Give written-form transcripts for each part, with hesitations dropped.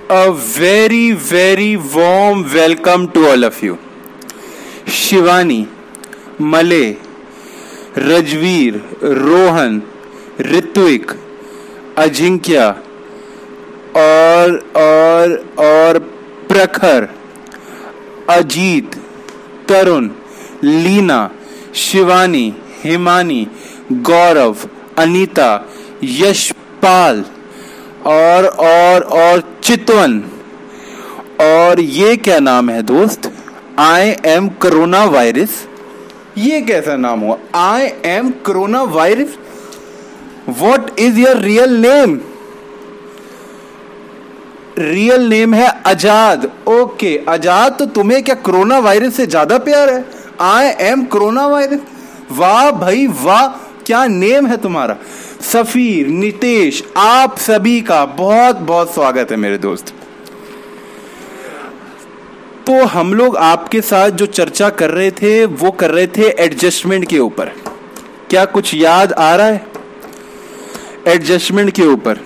A very, very warm welcome to all of you. Shivani, मले, रजवीर, रोहन, ऋत्विक, अजिंक्य और प्रखर, अजीत, तरुण, लीना, शिवानी, हिमानी, गौरव, अनीता, यशपाल और चितवन। और ये क्या नाम है दोस्त? I am corona virus. ये कैसा नाम हुआ? I am corona virus. What is your real name? Real name है आजाद। ओके आजाद, तो तुम्हें क्या कोरोना वायरस से ज्यादा प्यार है? I am corona virus. वाह भाई वाह, क्या नेम है तुम्हारा। सफीर, नितेश, आप सभी का बहुत बहुत स्वागत है मेरे दोस्त। तो हम लोग आपके साथ जो चर्चा कर रहे थे वो कर रहे थे एडजस्टमेंट के ऊपर। क्या कुछ याद आ रहा है? एडजस्टमेंट के ऊपर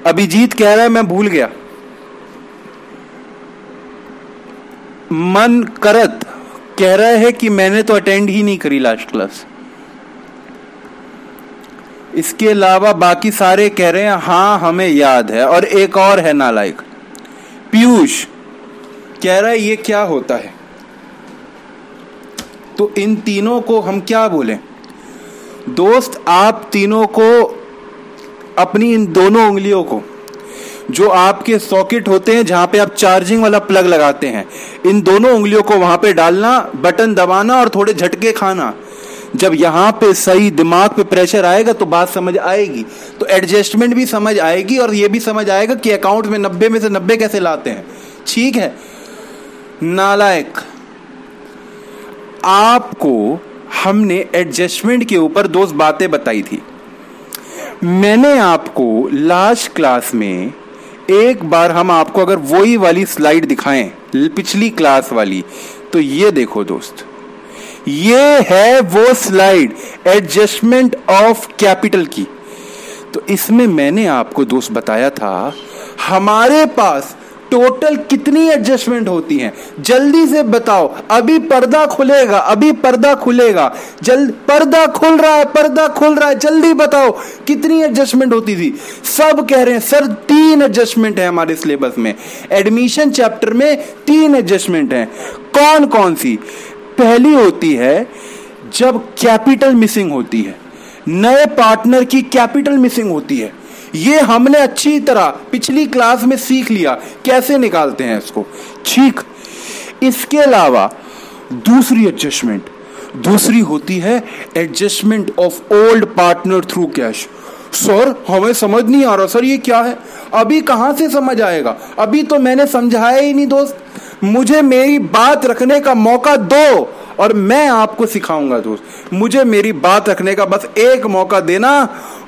अभिजीत कह रहा है मैं भूल गया। मन करत कह रहा है कि मैंने तो अटेंड ही नहीं करी लास्ट क्लास। इसके अलावा बाकी सारे कह रहे हैं हाँ हमें याद है। और एक और है नालायक, पीयूष कह रहा है ये क्या होता है। तो इन तीनों को हम क्या बोलें दोस्त? आप तीनों को अपनी इन दोनों उंगलियों को, जो आपके सॉकेट होते हैं जहां पे आप चार्जिंग वाला प्लग लगाते हैं, इन दोनों उंगलियों को वहां पे डालना, बटन दबाना और थोड़े झटके खाना। जब यहां पे सही दिमाग पे प्रेशर आएगा तो बात समझ आएगी, तो एडजस्टमेंट भी समझ आएगी और ये भी समझ आएगा कि अकाउंट में 90 में से 90 कैसे लाते हैं। ठीक है नालायक, आपको हमने एडजस्टमेंट के ऊपर 2 बातें बताई थी। मैंने आपको लास्ट क्लास में एक बार, हम आपको अगर वही वाली स्लाइड दिखाएं पिछली क्लास वाली, तो ये देखो दोस्त, ये है वो स्लाइड एडजस्टमेंट ऑफ कैपिटल की। तो इसमें मैंने आपको दोस्त बताया था हमारे पास टोटल कितनी एडजस्टमेंट होती हैं। जल्दी से बताओ, अभी पर्दा खुलेगा, अभी पर्दा खुलेगा। पर्दा खुल रहा है, पर्दा खुल रहा है, जल्दी बताओ कितनी एडजस्टमेंट होती थी। सब कह रहे हैं सर 3 एडजस्टमेंट है हमारे सिलेबस में। एडमिशन चैप्टर में 3 एडजस्टमेंट है। कौन कौन सी? पहली होती है जब कैपिटल मिसिंग होती है, नए पार्टनर की कैपिटल मिसिंग होती है। ये हमने अच्छी तरह पिछली क्लास में सीख लिया कैसे निकालते हैं इसको। ठीक, इसके अलावा दूसरी एडजस्टमेंट, दूसरी होती है adjustment of old partner through cash. Sir हमें समझ नहीं आ रहा सर ये क्या है। अभी कहां से समझ आएगा? अभी तो मैंने समझाया ही नहीं दोस्त। मुझे मेरी बात रखने का मौका दो और मैं आपको सिखाऊंगा दोस्त। मुझे मेरी बात रखने का बस एक मौका देना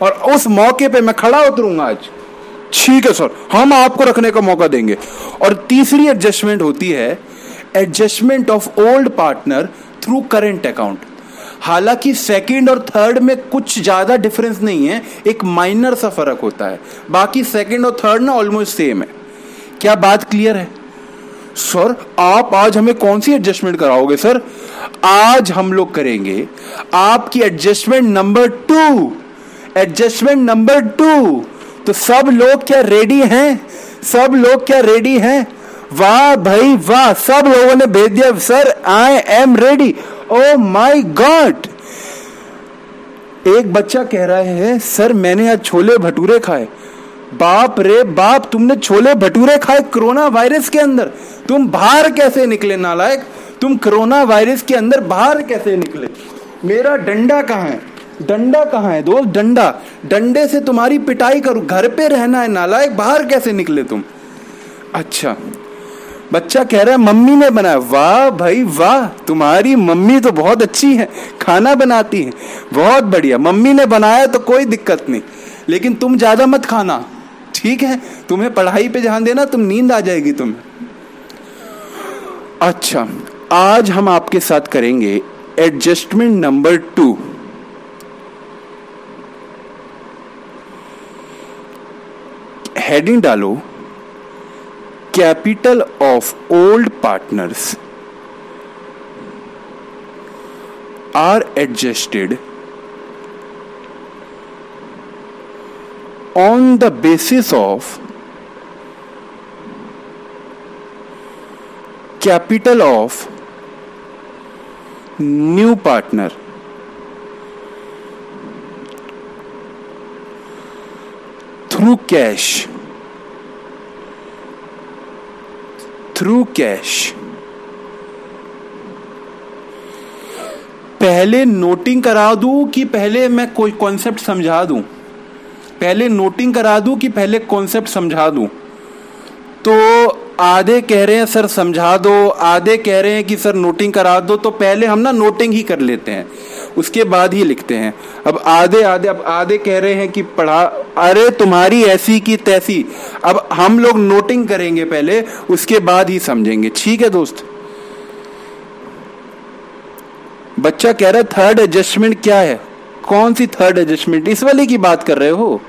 और उस मौके पे मैं खड़ा उतरूंगा आज। ठीक है सर, हम आपको रखने का मौका देंगे। और तीसरी एडजस्टमेंट होती है adjustment of old partner through current account. हालांकि सेकंड और थर्ड में कुछ ज्यादा डिफरेंस नहीं है, एक माइनर सा फर्क होता है। बाकी सेकंड और थर्ड ना ऑलमोस्ट सेम है। क्या बात क्लियर है? सर आप आज हमें कौन सी एडजस्टमेंट कराओगे? सर आज हम लोग करेंगे आपकी एडजस्टमेंट नंबर 2। Adjustment number 2। तो सब लोग क्या रेडी हैं? सब लोग क्या रेडी हैं? वाह भाई वाह, सब लोगों ने भेज दिया sir I am ready. O my God, एक बच्चा कह रहा है सर मैंने आज छोले भटूरे खाए। बाप रे बाप, तुमने छोले भटूरे खाए कोरोना वायरस के अंदर? तुम बाहर कैसे निकले नालायक? तुम कोरोना वायरस के अंदर बाहर कैसे निकले? मेरा डंडा कहाँ है? डंडा कहाँ है दोस्त? डंडा, डंडे से तुम्हारी पिटाई करूं। घर पे रहना है नालायक, बाहर कैसे निकले तुम? अच्छा, बच्चा कह रहा है मम्मी ने बनाया। वाह भाई वाह, तुम्हारी मम्मी तो बहुत अच्छी है, खाना बनाती है, बहुत बढ़िया। मम्मी ने बनाया तो कोई दिक्कत नहीं, लेकिन तुम ज्यादा मत खाना। ठीक है, तुम्हें पढ़ाई पे ध्यान देना, तुम नींद आ जाएगी तुम्हें। अच्छा, आज हम आपके साथ करेंगे एडजस्टमेंट नंबर 2। हेडिंग डालो capital of old partners are adjusted on the basis of capital of new partner through cash पहले नोटिंग करा दूं कि पहले मैं कोई कॉन्सेप्ट समझा दूं? पहले नोटिंग करा दूं कि पहले कॉन्सेप्ट समझा दूं? तो आधे कह रहे हैं सर समझा दो, आधे कह रहे हैं कि सर नोटिंग करा दो। तो पहले हम ना नोटिंग ही कर लेते हैं, उसके बाद ही लिखते हैं। अब आधे कह रहे हैं कि पढ़ा, अरे तुम्हारी ऐसी की तैसी। अब हम लोग नोटिंग करेंगे पहले, उसके बाद ही समझेंगे। ठीक है दोस्त? बच्चा कह रहा है थर्ड एडजस्टमेंट क्या है? कौन सी थर्ड एडजस्टमेंट? इस वाले की बात कर रहे हो?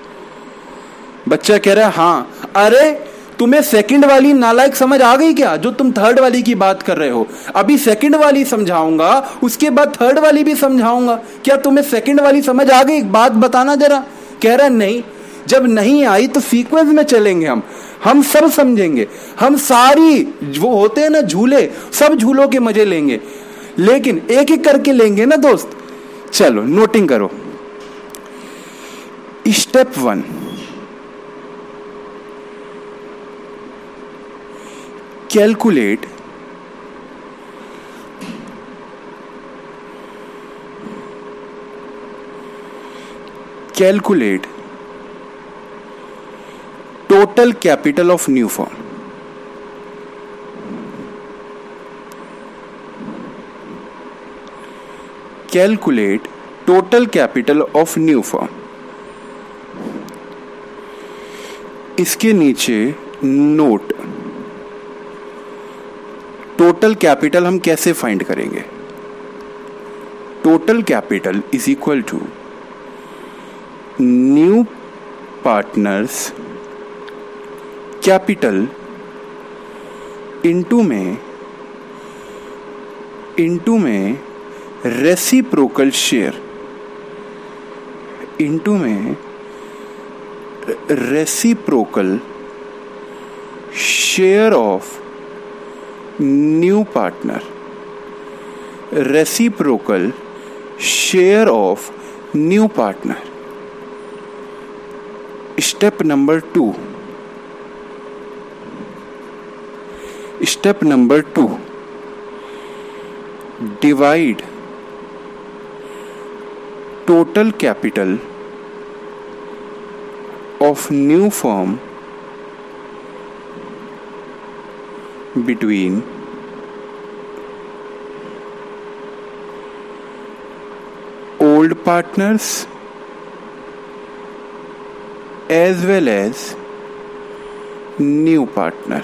बच्चा कह रहा है हाँ। अरे तुम्हें सेकंड वाली नालायक समझ आ गई क्या, जो तुम थर्ड वाली की बात कर रहे हो? अभी सेकंड वाली समझाऊंगा, उसके बाद थर्ड वाली भी समझाऊंगा। क्या तुम्हें सेकंड वाली समझ आ गई? बात बताना जरा। कह रहा है नहीं। जब नहीं आई तो सीक्वेंस में चलेंगे, हम सब समझेंगे। हम सारी वो होते हैं ना झूले, सब झूलों के मजे लेंगे, लेकिन एक एक करके लेंगे ना दोस्त। चलो नोटिंग करो। Step 1, calculate total capital of new firm. Calculate total capital of new firm. इसके नीचे नोट, टोटल कैपिटल हम कैसे फाइंड करेंगे? Total capital is equal to new partners capital into में रेसिप्रोकल शेयर, इनटू में reciprocal share of new partner, reciprocal share of new partner. Step number 2, divide total capital of new firm between old partners as well as new partner.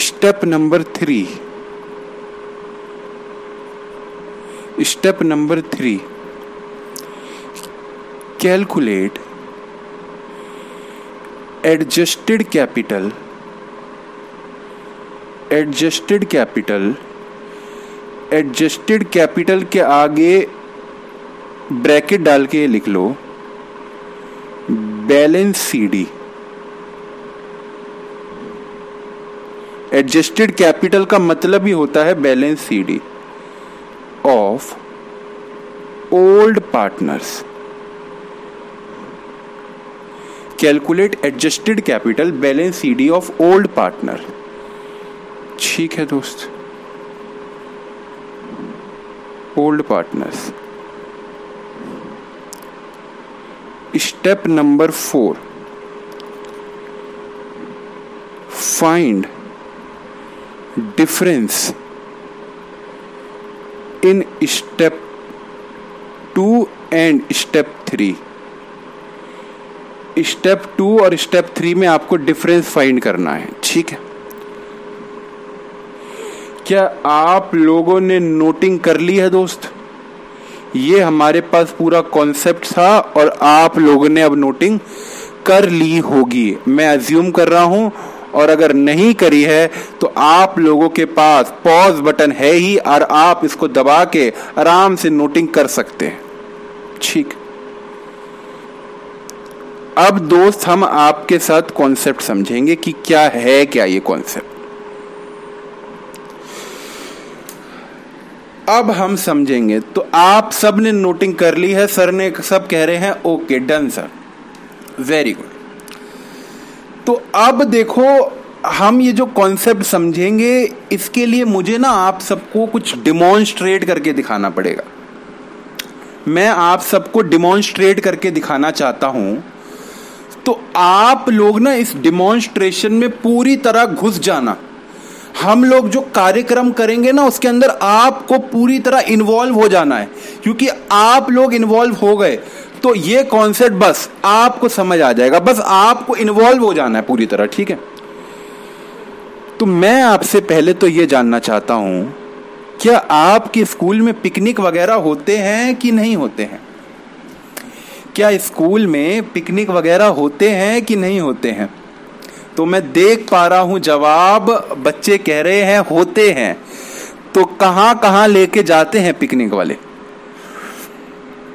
Step number 3, calculate adjusted capital के आगे bracket डाल के लिख लो balance CD. Adjusted capital का मतलब ही होता है balance CD of old partners. Calculate adjusted capital balance CD of old partner. ठीक है दोस्त? Old partners. Step number 4, find difference in step 2 and step 3। Step 2 और स्टेप 3 में आपको डिफरेंस फाइंड करना है। ठीक है? क्या आप लोगों ने नोटिंग कर ली है दोस्त? ये हमारे पास पूरा कॉन्सेप्ट था और आप लोगों ने अब नोटिंग कर ली होगी, मैं अज्यूम कर रहा हूं, और अगर नहीं करी है तो आप लोगों के पास पॉज बटन है ही और आप इसको दबा के आराम से नोटिंग कर सकते हैं। ठीक, अब दोस्त हम आपके साथ कॉन्सेप्ट समझेंगे कि क्या है, क्या ये कॉन्सेप्ट। अब हम समझेंगे। तो आप सब ने नोटिंग कर ली है, सर ने सब कह रहे हैं okay done sir, very good. तो अब देखो हम ये जो कॉन्सेप्ट समझेंगे इसके लिए मुझे ना आप सबको कुछ डिमॉन्स्ट्रेट करके दिखाना पड़ेगा। मैं आप सबको डिमॉन्स्ट्रेट करके दिखाना चाहता हूं, तो आप लोग ना इस डिमॉन्स्ट्रेशन में पूरी तरह घुस जाना। हम लोग जो कार्यक्रम करेंगे ना उसके अंदर आपको पूरी तरह इन्वॉल्व हो जाना है, क्योंकि आप लोग इन्वॉल्व हो गए तो ये कॉन्सेप्ट बस आपको समझ आ जाएगा। बस आपको इन्वॉल्व हो जाना है पूरी तरह, ठीक है। तो मैं आपसे पहले तो ये जानना चाहता हूं, क्या आपके स्कूल में पिकनिक वगैरह होते हैं कि नहीं होते हैं? क्या स्कूल में पिकनिक वगैरह होते हैं कि नहीं होते हैं? तो मैं देख पा रहा हूं जवाब, बच्चे कह रहे हैं होते हैं। तो कहां कहां लेके जाते हैं पिकनिक वाले?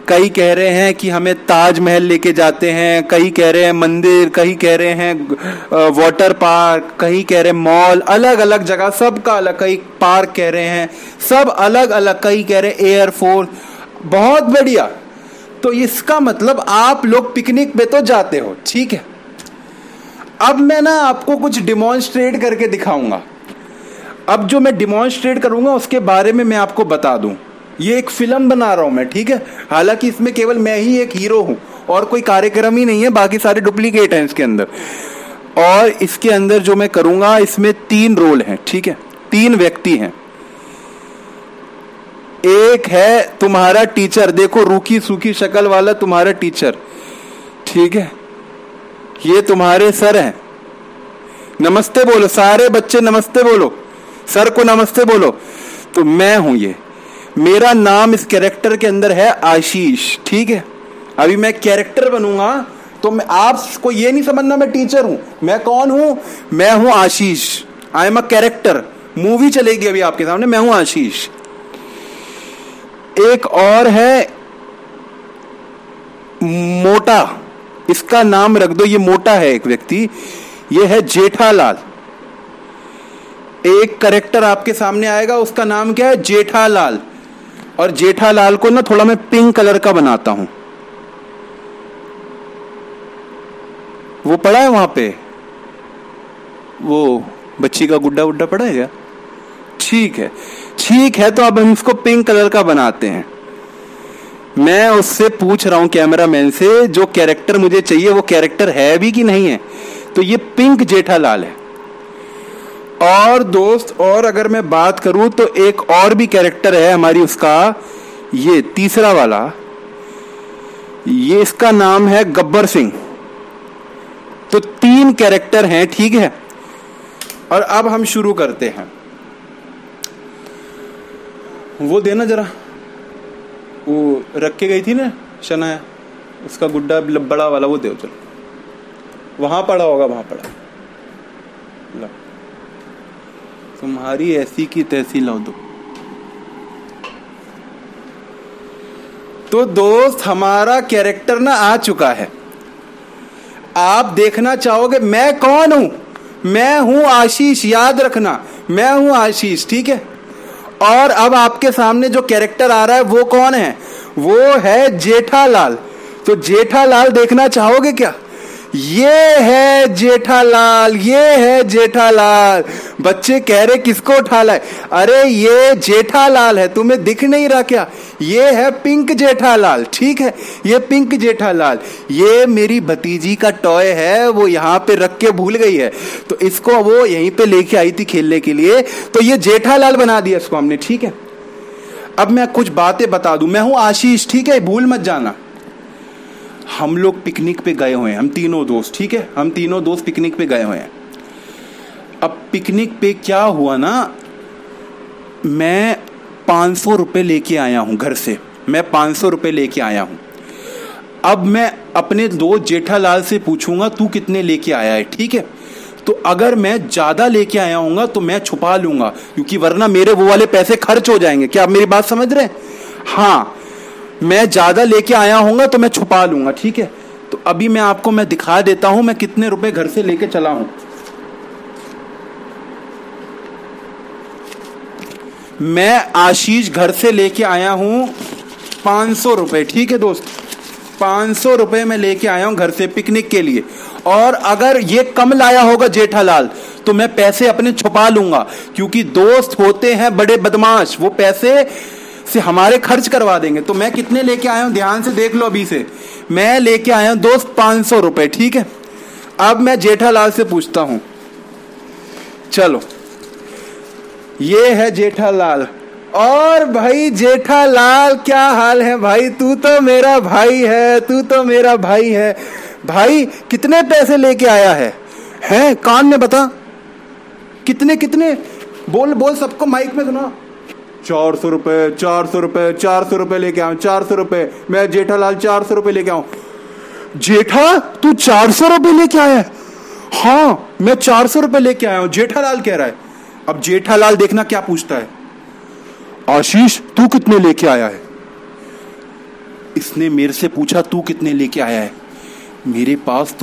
कई कह रहे हैं कि हमें ताजमहल लेके जाते हैं, कई कह रहे हैं मंदिर, कई कह रहे हैं वाटर पार्क, कई कह रहे हैं मॉल, अलग अलग जगह सबका अलग, कई पार्क कह रहे हैं, सब अलग अलग, कई कह रहे हैं एयरफोर्स। बहुत बढ़िया। तो इसका मतलब आप लोग पिकनिक पे तो जाते हो, ठीक है। अब मैं ना आपको कुछ डिमॉन्स्ट्रेट करके दिखाऊंगा। अब जो मैं डिमॉन्स्ट्रेट करूंगा उसके बारे में मैं आपको बता दूं। ये एक फिल्म बना रहा हूं मैं, ठीक है। हालांकि इसमें केवल मैं ही एक हीरो हूं और कोई कार्यक्रम ही नहीं है, बाकी सारे डुप्लीकेट हैं इसके अंदर। और इसके अंदर जो मैं करूंगा इसमें 3 रोल हैं, ठीक है, 3 व्यक्ति हैं। एक है तुम्हारा टीचर, देखो रूखी सूखी शक्ल वाला तुम्हारा टीचर, ठीक है। ये तुम्हारे सर हैं, नमस्ते बोलो सारे बच्चे, नमस्ते बोलो, सर को नमस्ते बोलो। तो मैं हूं ये, मेरा नाम इस कैरेक्टर के अंदर है आशीष, ठीक है। अभी मैं कैरेक्टर बनूंगा तो मैं आपको ये नहीं समझना मैं टीचर हूं। मैं कौन हूं? मैं हूं Ashish, I am a character. Movie चलेगी अभी आपके सामने, मैं हूं आशीष। एक और है मोटा, इसका नाम रख दो, ये मोटा है एक व्यक्ति, ये है जेठालाल। एक कैरेक्टर आपके सामने आएगा, उसका नाम क्या है? जेठालाल। और जेठालाल को ना थोड़ा मैं पिंक कलर का बनाता हूं। वो पड़ा है वहां पे, वो बच्ची का गुड्डा वुड्डा पड़ा है क्या? ठीक है, ठीक है। तो अब हम इसको पिंक कलर का बनाते हैं। मैं उससे पूछ रहा हूं कैमरामैन से, जो कैरेक्टर मुझे चाहिए वो कैरेक्टर है भी कि नहीं है। तो ये पिंक जेठालाल है। और दोस्त, और अगर मैं बात करूं तो एक और भी कैरेक्टर है हमारी, उसका ये तीसरा वाला, ये इसका नाम है गब्बर सिंह। तो 3 कैरेक्टर हैं, ठीक है। और अब हम शुरू करते हैं। वो देना जरा, वो रख के गई थी ना शनाया, उसका गुड्डा बड़ा वाला, वो दो चलो। वहां पड़ा होगा, वहां पड़ा। ला, तुम्हारी ऐसी की तैसी ला दो। तो दोस्त हमारा कैरेक्टर ना आ चुका है। आप देखना चाहोगे मैं कौन हूं? मैं हूं आशीष, याद रखना, मैं हूं आशीष, ठीक है। और अब आपके सामने जो कैरेक्टर आ रहा है वो कौन है? वो है जेठालाल। तो जेठालाल देखना चाहोगे क्या? ये है जेठालाल, ये है जेठालाल। बच्चे कह रहे किसको उठा लाए? अरे ये जेठालाल है, तुम्हें दिख नहीं रहा क्या? ये है पिंक जेठालाल, ठीक है। ये पिंक जेठालाल, ये मेरी भतीजी का टॉय है, वो यहाँ पे रख के भूल गई है, तो इसको वो यहीं पे लेके आई थी खेलने के लिए, तो ये जेठालाल बना दिया इसको हमने, ठीक है। अब मैं कुछ बातें बता दूं, मैं हूं आशीष, ठीक है, भूल मत जाना। हम लोग पिकनिक पे गए हुए हैं, हम तीनों दोस्त, ठीक है, हम तीनों दोस्त पिकनिक पे गए हुए हैं। अब पिकनिक पे क्या हुआ ना, मैं 500 रुपये लेके आया हूं घर से, मैं 500 रुपये लेके आया हूं। अब मैं अपने दोस्त जेठालाल से पूछूंगा तू कितने लेके आया है, ठीक है। तो अगर मैं ज्यादा लेके आया हूंगा तो मैं छुपा लूंगा, क्योंकि वरना मेरे वो वाले पैसे खर्च हो जाएंगे। क्या आप मेरी बात समझ रहे हैं? हाँ, मैं ज्यादा लेके आया हूंगा तो मैं छुपा लूंगा, ठीक है। तो अभी मैं आपको दिखा देता हूं मैं कितने रुपए घर से लेके चला हूं। मैं आशीष घर से लेके आया हूं 500 रुपए, ठीक है दोस्त। 500 रुपए मैं लेके आया हूं घर से पिकनिक के लिए। और अगर ये कम लाया होगा जेठालाल तो मैं पैसे अपने छुपा लूंगा, क्योंकि दोस्त होते हैं बड़े बदमाश, वो पैसे से हमारे खर्च करवा देंगे। तो मैं कितने लेके आया हूं ध्यान से देख लो अभी से। मैं लेके आया हूं दोस्त 500 रुपए, ठीक है। अब मैं जेठालाल से पूछता हूं, चलो ये है जेठालाल। और भाई जेठालाल क्या हाल है भाई? तू तो मेरा भाई है, तू तो मेरा भाई है। भाई कितने पैसे लेके आया है? हैं कान में बता, कितने कितने? बोल बोल, सबको माइक में सुना। 400 रुपए, 400 रुपए, 400 रुपए लेके आऊं, 400 रुपए। मैं जेठालाल 400 रुपए लेके आऊं। जेठा तू 400 रुपए लेके आया है? हाँ मैं 400 रुपए लेके आया हूं, जेठालाल कह रहा है। अब जेठालाल देखना क्या पूछता है, आशीष तू कितने लेके आया है? इसने मेरे से पूछा तू कितने लेके आया है? मेरे पास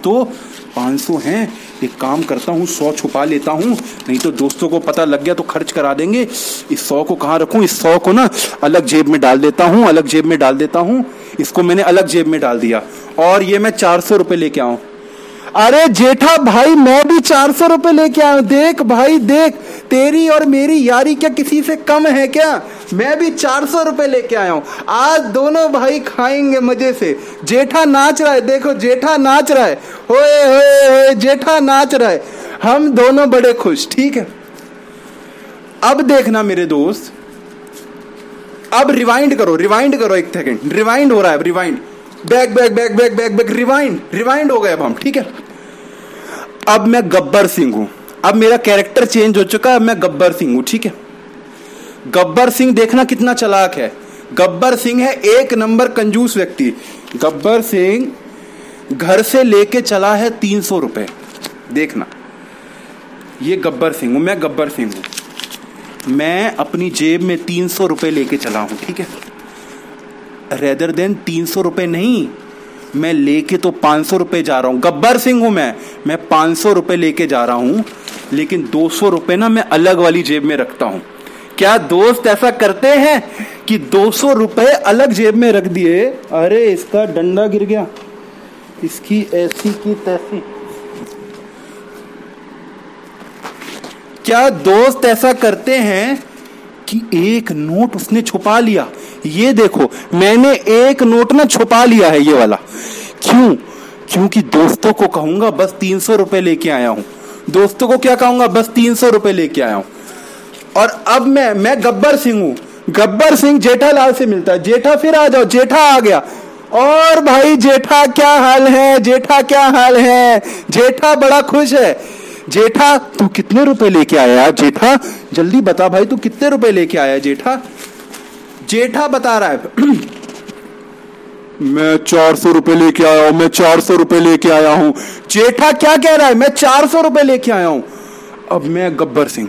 तो 500 हैं। एक काम करता हूँ 100 छुपा लेता हूँ, नहीं तो दोस्तों को पता लग गया तो खर्च करा देंगे। इस 100 को कहाँ रखूँ? इस 100 को ना अलग जेब में डाल देता हूँ, अलग जेब में डाल देता हूँ। इसको मैंने अलग जेब में डाल दिया। और ये मैं 400 रुपए लेके आऊं। अरे जेठा भाई मैं भी 400 रुपए लेके आया हूं। देख भाई देख, तेरी और मेरी यारी क्या किसी से कम है क्या? मैं भी 400 रुपए लेके आया हूं। आज दोनों भाई खाएंगे मजे से। जेठा नाच रहा है, देखो जेठा नाच रहा है, होए होए होए जेठा नाच रहा है। हम दोनों बड़े खुश, ठीक है। अब देखना मेरे दोस्त, अब रिवाइंड करो एक सेकंड। रिवाइंड हो रहा है, rewind, back back back back back back, rewind हो गए अब हम, ठीक है। अब मैं गब्बर सिंह हूं, अब मेरा कैरेक्टर चेंज हो चुका है, अब मैं गब्बर सिंह हूं, ठीक है। गब्बर सिंह देखना कितना चालाक है। गब्बर सिंह है एक नंबर कंजूस व्यक्ति। गब्बर सिंह घर से लेके चला है 300 रुपए। देखना, ये गब्बर सिंह हूं, मैं गब्बर सिंह हूं। मैं अपनी जेब में 300 रुपए लेके चला हूं, ठीक है। रेदर देन 300 रुपए नहीं, मैं लेके तो 500 रुपए जा रहा हूं। गब्बर सिंह हूं मैं 500 रुपए लेके जा रहा हूं, लेकिन 200 रुपए ना मैं अलग वाली जेब में रखता हूं। क्या दोस्त ऐसा करते हैं कि 200 रुपए अलग जेब में रख दिए? अरे इसका डंडा गिर गया, इसकी ऐसी की तैसी। क्या दोस्त ऐसा करते हैं कि एक नोट उसने छुपा लिया? ये देखो मैंने एक नोट ना छुपा लिया है, ये वाला। क्यों? क्योंकि दोस्तों को कहूंगा बस 300 रुपए लेके आया हूं। दोस्तों को क्या कहूंगा? बस 300 रुपए लेके आया हूं। और अब मैं गब्बर सिंह हूं। गब्बर सिंह जेठालाल से मिलता है। जेठा फिर आ जाओ, जेठा आ गया। और भाई जेठा क्या हाल है? जेठा क्या हाल है? जेठा बड़ा खुश है। जेठा तू कितने रुपए लेके आया? जेठा जल्दी बता भाई, तू कितने रुपए लेके आया? जेठा जेठा बता रहा है मैं 400 रुपए लेके आया हूं, मैं 400 रुपए लेके आया हूं। जेठा क्या कह रहा है? मैं 400 रुपए लेके आया हूं। अब मैं गब्बर सिंह,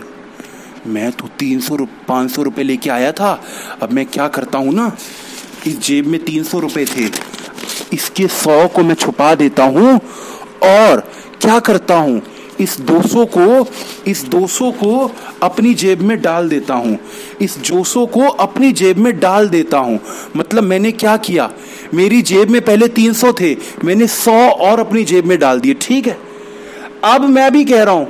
मैं तो 500 रुपए लेके आया था। अब मैं क्या करता हूं ना, इस जेब में 300 रुपए थे, इसके 100 को मैं छुपा देता हूं। और क्या करता हूं, इस 200 को अपनी जेब में डाल देता हूं। इस 200 को अपनी जेब में डाल देता हूं। मतलब मैंने क्या किया, मेरी जेब में पहले 300 थे, मैंने 100 और अपनी जेब में डाल दिए, ठीक है। अब मैं भी कह रहा हूं,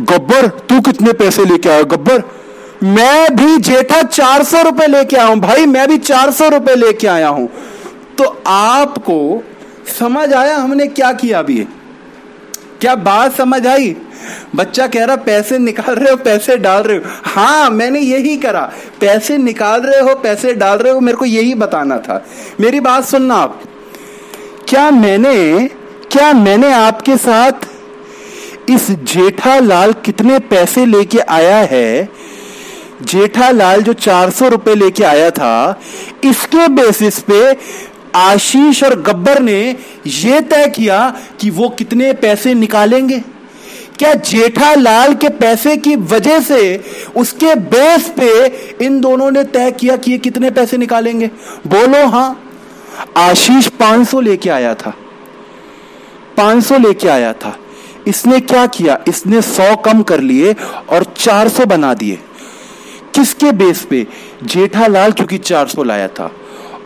गब्बर तू कितने पैसे लेके आया? गब्बर मैं भी जेठा 400 रुपए लेके आया हूं भाई, मैं भी 400 रुपए लेके आया हूं। तो आपको समझ आया हमने क्या किया? अभी क्या बात समझ आई? बच्चा कह रहा पैसे निकाल रहे हो, पैसे डाल रहे हो। हाँ मैंने यही करा, पैसे निकाल रहे हो, पैसे डाल रहे हो, मेरे को यही बताना था। मेरी बात सुनना आप, क्या मैंने आपके साथ इस जेठालाल कितने पैसे लेके आया है जेठालाल जो 400 रुपए लेके आया था, इसके बेसिस पे आशीष और गब्बर ने यह तय किया कि वो कितने पैसे निकालेंगे। क्या जेठालाल के पैसे की वजह से, उसके बेस पे इन दोनों ने तय किया कि ये कितने पैसे निकालेंगे? बोलो हां। आशीष 500 लेके आया था, 500 लेके आया था। इसने क्या किया? इसने 100 कम कर लिए और 400 बना दिए। किसके बेस पे? जेठालाल क्योंकि 400 लाया था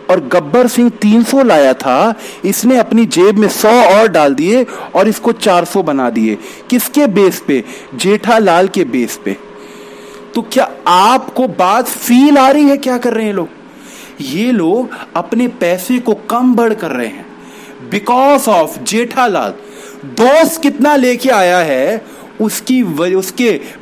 और गब्बर सिंह 300 लाया था, इसने अपनी जेब में 100 और डाल दिए और इसको 400 बना दिए। किसके बेस पे? जेठालाल के बेस पे। तो क्या आपको बात फील आ रही है? क्या कर रहे हैं लोग? ये लोग अपने पैसे को कम बढ़ कर रहे हैं बिकॉज ऑफ जेठालाल। दोस्त कितना लेके आया है उसके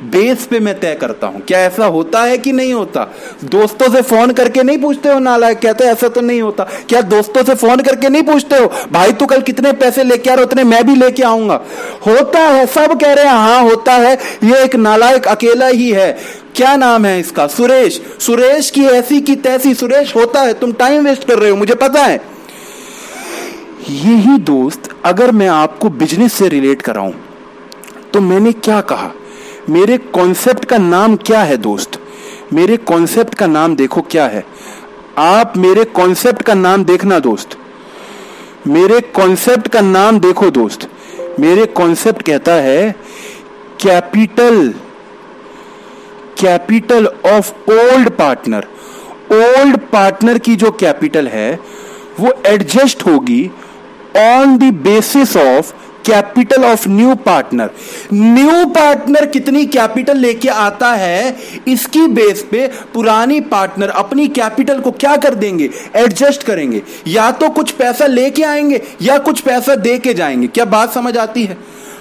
बेस पे मैं तय करता हूं। क्या ऐसा होता है कि नहीं होता? दोस्तों से फोन करके नहीं पूछते हो? नालायक कहते हैं ऐसा तो नहीं होता। क्या दोस्तों से फोन करके नहीं पूछते हो भाई तू कल कितने पैसे लेके आ रहा, उतने मैं भी लेके आऊंगा? होता है, सब कह रहे हैं हाँ होता है। ये एक नालायक अकेला ही है। क्या नाम है इसका? सुरेश। सुरेश की ऐसी की तैसी। सुरेश होता है, तुम टाइम वेस्ट कर रहे हो, मुझे पता है। यही दोस्त अगर मैं आपको बिजनेस से रिलेट कराऊं तो मैंने क्या कहा? मेरे कॉन्सेप्ट का नाम क्या है दोस्त? मेरे कॉन्सेप्ट का नाम देखो क्या है। आप मेरे कॉन्सेप्ट का नाम देखना दोस्त, मेरे कॉन्सेप्ट का नाम देखो दोस्त। मेरे कॉन्सेप्ट कहता है capital of old partner. Old partner की जो कैपिटल है वो एडजस्ट होगी on the basis of capital of new partner. New partner कितनी कैपिटल लेके आता है, इसकी बेस पे पुरानी पार्टनर अपनी कैपिटल को क्या कर देंगे? एडजस्ट करेंगे। या तो कुछ पैसा लेके आएंगे या कुछ पैसा दे के जाएंगे। क्या बात समझ आती है?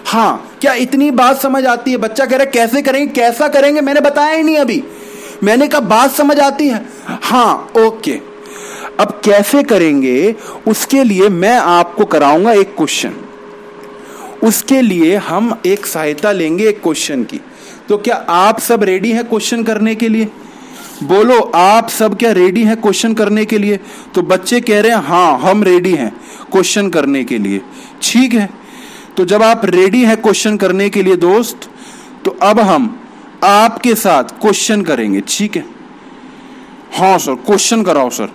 हाँ, क्या इतनी बात समझ आती है? बच्चा कह रहा है कैसे करेंगे, कैसा करेंगे? मैंने बताया ही नहीं अभी। मैंने कहा बात समझ आती है? हाँ, ओके। अब कैसे करेंगे उसके लिए मैं आपको कराऊंगा एक क्वेश्चन। उसके लिए हम एक सहायता लेंगे एक क्वेश्चन की। तो क्या आप सब रेडी हैं क्वेश्चन करने के लिए? बोलो, आप सब क्या रेडी हैं क्वेश्चन करने के लिए? तो बच्चे कह रहे हैं हाँ हम रेडी हैं क्वेश्चन करने के लिए। ठीक है, तो जब आप रेडी हैं क्वेश्चन करने के लिए दोस्त, तो अब हम आपके साथ क्वेश्चन करेंगे। ठीक है? हाँ सर, क्वेश्चन कराओ सर।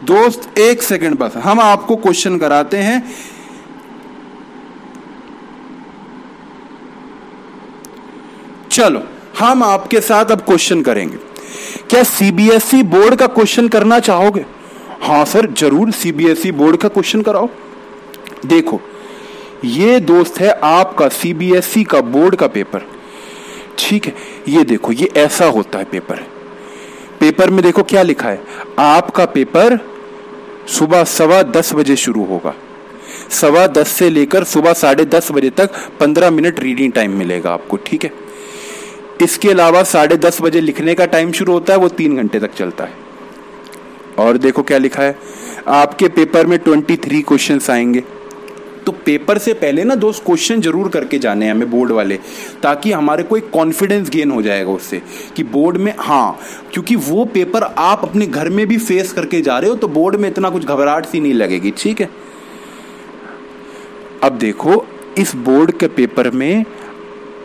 दोस्त एक सेकंड बस, हम आपको क्वेश्चन कराते हैं। चलो हम आपके साथ अब क्वेश्चन करेंगे। क्या सीबीएसई बोर्ड का क्वेश्चन करना चाहोगे? हाँ सर जरूर, सीबीएसई बोर्ड का क्वेश्चन कराओ। देखो ये दोस्त है आपका सीबीएसई का बोर्ड का पेपर। ठीक है, ये देखो ये ऐसा होता है पेपर। पेपर में देखो क्या लिखा है। आपका पेपर सुबह 10:15 बजे शुरू होगा। 10:15 से लेकर सुबह 10:30 बजे तक 15 मिनट रीडिंग टाइम मिलेगा आपको। ठीक है, इसके अलावा 10:30 बजे लिखने का टाइम शुरू होता है, वो 3 घंटे तक चलता है। और देखो क्या लिखा है, आपके पेपर में 23 क्वेश्चंस आएंगे। तो पेपर से पहले ना दोस्त क्वेश्चन जरूर करके जाने हैं हमें बोर्ड वाले, ताकि हमारे को एक कॉन्फिडेंस गेन हो जाएगा उससे कि बोर्ड में हाँ, क्योंकि वो पेपर आप अपने घर में भी फेस करके जा रहे हो तो बोर्ड में इतना कुछ घबराहट सी नहीं लगेगी। ठीक है, अब देखो इस बोर्ड के पेपर में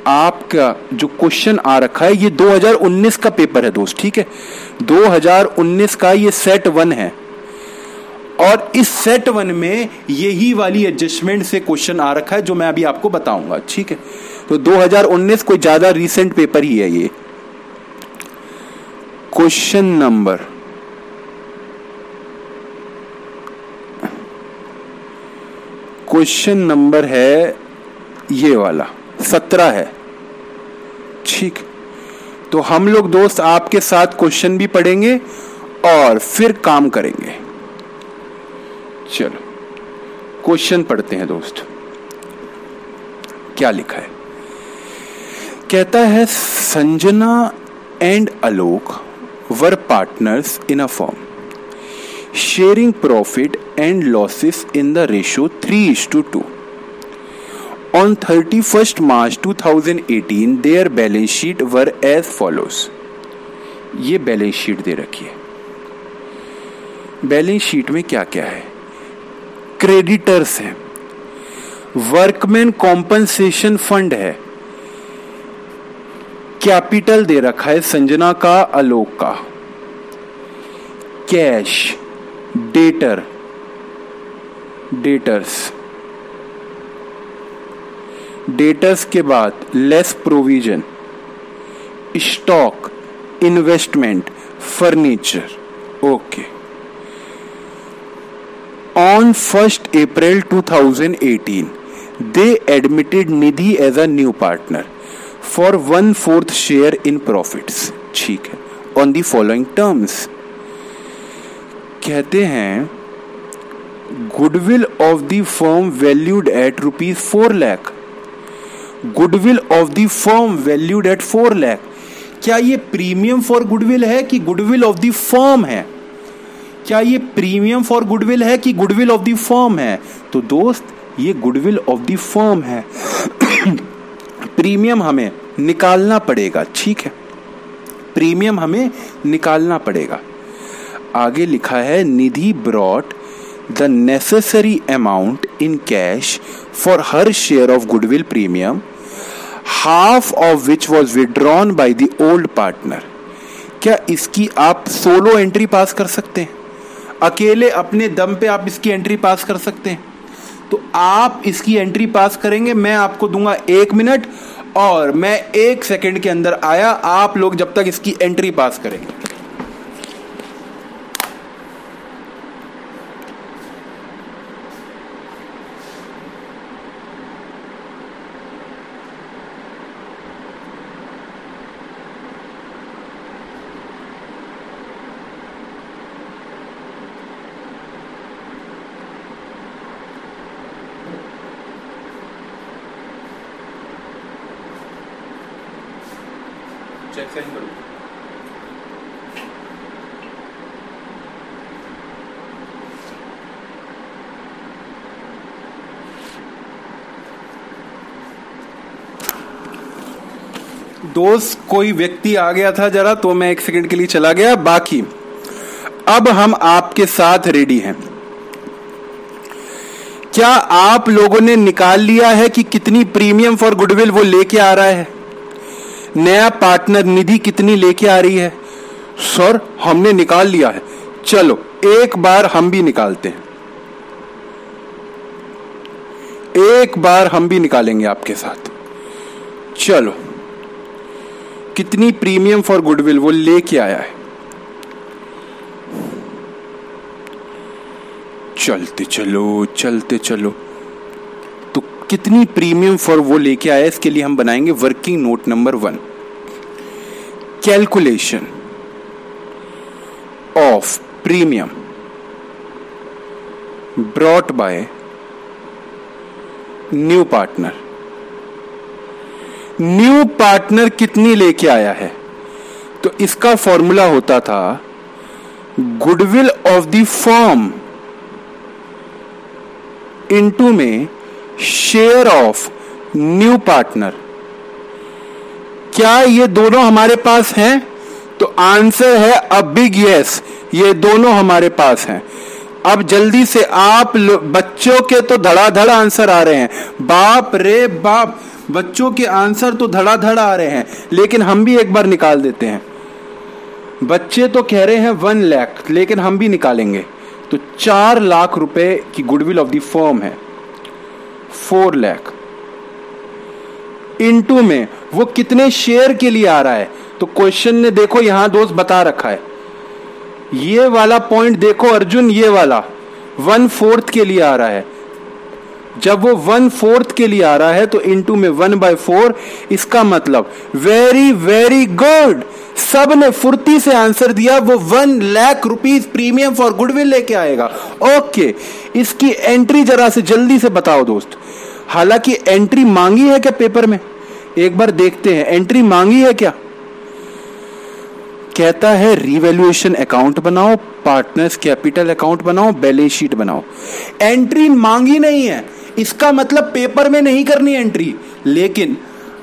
आपका जो क्वेश्चन आ रखा है ये 2019 का पेपर है दोस्त। ठीक है, 2019 का ये सेट 1 है और इस सेट 1 में यही वाली एडजस्टमेंट से क्वेश्चन आ रखा है जो मैं अभी आपको बताऊंगा। ठीक है, तो 2019 कोई ज्यादा रीसेंट पेपर ही है ये। क्वेश्चन नंबर है ये वाला 17 है। ठीक, तो हम लोग दोस्त आपके साथ क्वेश्चन भी पढ़ेंगे और फिर काम करेंगे। चलो क्वेश्चन पढ़ते हैं दोस्त। क्या लिखा है? कहता है Sanjana and Alok were partners in a firm, sharing profit and losses in the ratio 3:2. On 31st March 2018, their balance sheet were as follows. ये बैलेंस शीट दे रखी है। बैलेंस शीट में क्या क्या है? क्रेडिटर्स है, वर्कमैन कॉम्पनसेशन फंड है, capital दे रखा है संजना का, आलोक का, कैश, डेटर्स के बाद less provision, stock, investment, furniture. Okay. On 1st April 2018 they admitted Nidhi as a new partner for 1/4 share in profits। ठीक है। On the following terms, कहते हैं goodwill of the firm valued at ₹4 lakh. Goodwill of the firm valued at 4 lakh. क्या ये premium for goodwill है कि goodwill of the firm है? क्या ये प्रीमियम फॉर गुडविल है कि गुडविल ऑफ द फर्म है? तो दोस्त ये गुडविल ऑफ द फर्म है। प्रीमियम हमें निकालना पड़ेगा। ठीक है, प्रीमियम हमें निकालना पड़ेगा। आगे लिखा है Nidhi brought the necessary amount in cash for her share of goodwill premium, half of which was withdrawn by the old partner. क्या इसकी आप सोलो एंट्री पास कर सकते हैं? अकेले अपने दम पे आप इसकी एंट्री पास कर सकते हैं? तो आप इसकी एंट्री पास करेंगे, मैं आपको दूंगा 1 मिनट और मैं 1 सेकंड के अंदर आया। आप लोग जब तक इसकी एंट्री पास करेंगे। चेक सेंड करो। दोस्त कोई व्यक्ति आ गया था जरा, तो मैं 1 सेकंड के लिए चला गया। बाकी अब हम आपके साथ रेडी हैं। क्या आप लोगों ने निकाल लिया है कि कितनी प्रीमियम फॉर गुडविल वो लेके आ रहा है? नया पार्टनर निधि कितनी लेके आ रही है? सर हमने निकाल लिया है। चलो एक बार हम भी निकालते हैं, एक बार हम भी निकालेंगे आपके साथ। चलो कितनी प्रीमियम फॉर गुडविल वो लेके आया है? चलते चलो चलते चलो। तो कितनी प्रीमियम फॉर वो लेके आया, इसके लिए हम बनाएंगे working note number 1। Calculation of premium brought by new partner. New partner कितनी लेके आया है? तो इसका फॉर्मूला होता था goodwill of the firm into में शेयर ऑफ न्यू पार्टनर। क्या ये दोनों हमारे पास हैं? तो आंसर है अ बिग यस, ये दोनों हमारे पास हैं। अब जल्दी से आप बच्चों के तो धड़ाधड़ आंसर आ रहे हैं। बाप रे बाप, बच्चों के आंसर तो धड़ाधड़ आ रहे हैं, लेकिन हम भी एक बार निकाल देते हैं। बच्चे तो कह रहे हैं 1 लाख, लेकिन हम भी निकालेंगे। तो 4 लाख रुपए की गुडविल ऑफ द फर्म है। 4 लाख इनटू में वो कितने शेयर के लिए आ रहा है? तो क्वेश्चन ने देखो यहां दोस्त बता रखा है, ये वाला पॉइंट देखो अर्जुन, ये वाला 1/4 के लिए आ रहा है। जब वो 1/4 के लिए आ रहा है तो इनटू में 1/4। इसका मतलब वेरी वेरी गुड, सब ने फुर्ती से आंसर दिया। वो 1 lakh rupees premium for goodwill लेके आएगा। ओके, इसकी एंट्री जरा से जल्दी से बताओ दोस्त। हालांकि एंट्री मांगी है क्या पेपर में? एक बार देखते हैं, एंट्री मांगी है क्या? कहता है रिवैल्यूएशन अकाउंट बनाओ, पार्टनर्स कैपिटल अकाउंट बनाओ, बैलेंस शीट बनाओ। एंट्री मांगी नहीं है, इसका मतलब पेपर में नहीं करनी एंट्री। लेकिन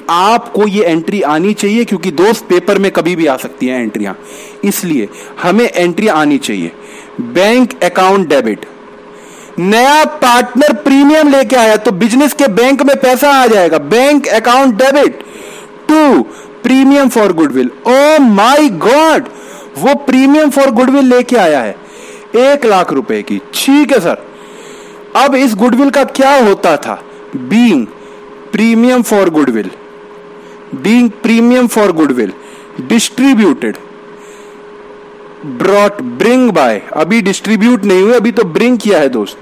आपको ये एंट्री आनी चाहिए, क्योंकि दोस्त पेपर में कभी भी आ सकती हैं एंट्रियां, इसलिए हमें एंट्री आनी चाहिए। बैंक अकाउंट डेबिट, नया पार्टनर प्रीमियम लेके आया तो बिजनेस के बैंक में पैसा आ जाएगा। Bank account debit to premium for goodwill. Oh my God, वो प्रीमियम फॉर गुडविल लेके आया है 1 लाख रुपए की। ठीक है सर, अब इस गुडविल का क्या होता था? Being premium for goodwill, being premium for goodwill, distributed, brought, bring by, अभी डिस्ट्रीब्यूट नहीं हुए, अभी तो ब्रिंग किया है दोस्त।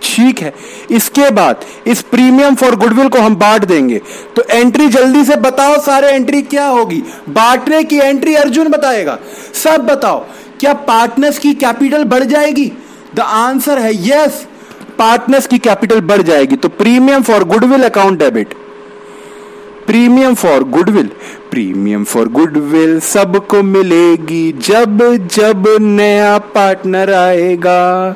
ठीक है, इसके बाद इस प्रीमियम फॉर गुडविल को हम बांट देंगे। तो एंट्री जल्दी से बताओ, सारे एंट्री क्या होगी? बांटने की एंट्री अर्जुन बताएगा। सब बताओ, क्या पार्टनर्स की कैपिटल बढ़ जाएगी? द आंसर है यस, पार्टनर्स की कैपिटल बढ़ जाएगी। तो premium for goodwill account debit, premium for goodwill, premium for goodwill सबको मिलेगी जब जब नया पार्टनर आएगा।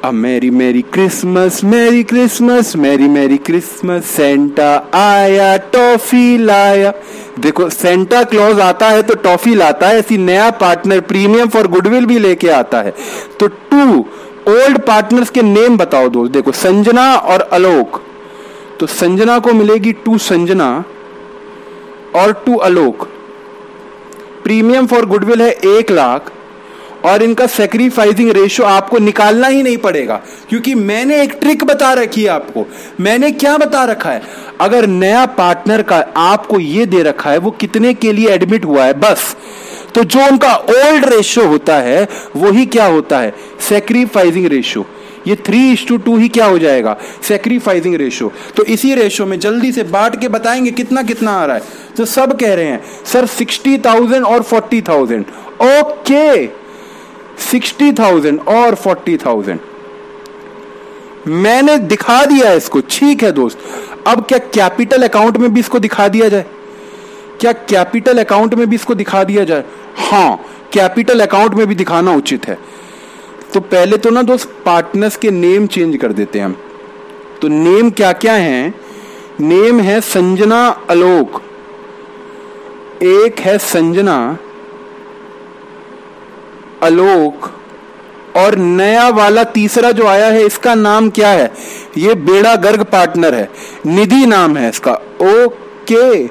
मेरी मेरी क्रिसमस, मेरी क्रिसमस, मेरी मेरी क्रिसमस, सेंटा आया टॉफी लाया। देखो, सेंटा क्लॉज आता है तो टॉफी लाता है, ऐसी नया पार्टनर प्रीमियम फॉर गुडविल भी लेके आता है। तो 2 ओल्ड पार्टनर्स के नेम बताओ दोस्त। देखो, संजना और आलोक, तो संजना को मिलेगी 2 संजना और 2 आलोक। प्रीमियम फॉर गुडविल है 1 लाख और इनका सैक्रिफाइसिंग रेशियो आपको निकालना ही नहीं पड़ेगा, क्योंकि मैंने एक ट्रिक बता रखी है आपको। मैंने क्या बता रखा है? अगर नया पार्टनर का आपको ये दे रखा है वो कितने के लिए एडमिट हुआ है, बस, तो जो उनका ओल्ड रेशियो होता है वही क्या होता है? Sacrificing ratio. ये 3:2 ही क्या हो जाएगा? Sacrificing ratio. तो इसी रेशियो में जल्दी से बांट के बताएंगे कितना कितना आ रहा है। तो सब कह रहे हैं सर 60,000 और 40,000। ओके, 60,000 और 40,000 मैंने दिखा दिया इसको। ठीक है दोस्त, अब क्या कैपिटल अकाउंट में भी इसको दिखा दिया जाए? क्या कैपिटल अकाउंट में भी इसको दिखा दिया जाए? हाँ, कैपिटल अकाउंट में भी दिखाना उचित है। तो पहले तो ना दोस्त पार्टनर्स के नेम चेंज कर देते हैं हम। तो नेम क्या क्या है? नेम है संजना आलोक, एक है संजना आलोक, और नया वाला तीसरा जो आया है इसका नाम क्या है? ये बेड़ा गर्ग पार्टनर है, निधि नाम है इसका। ओके,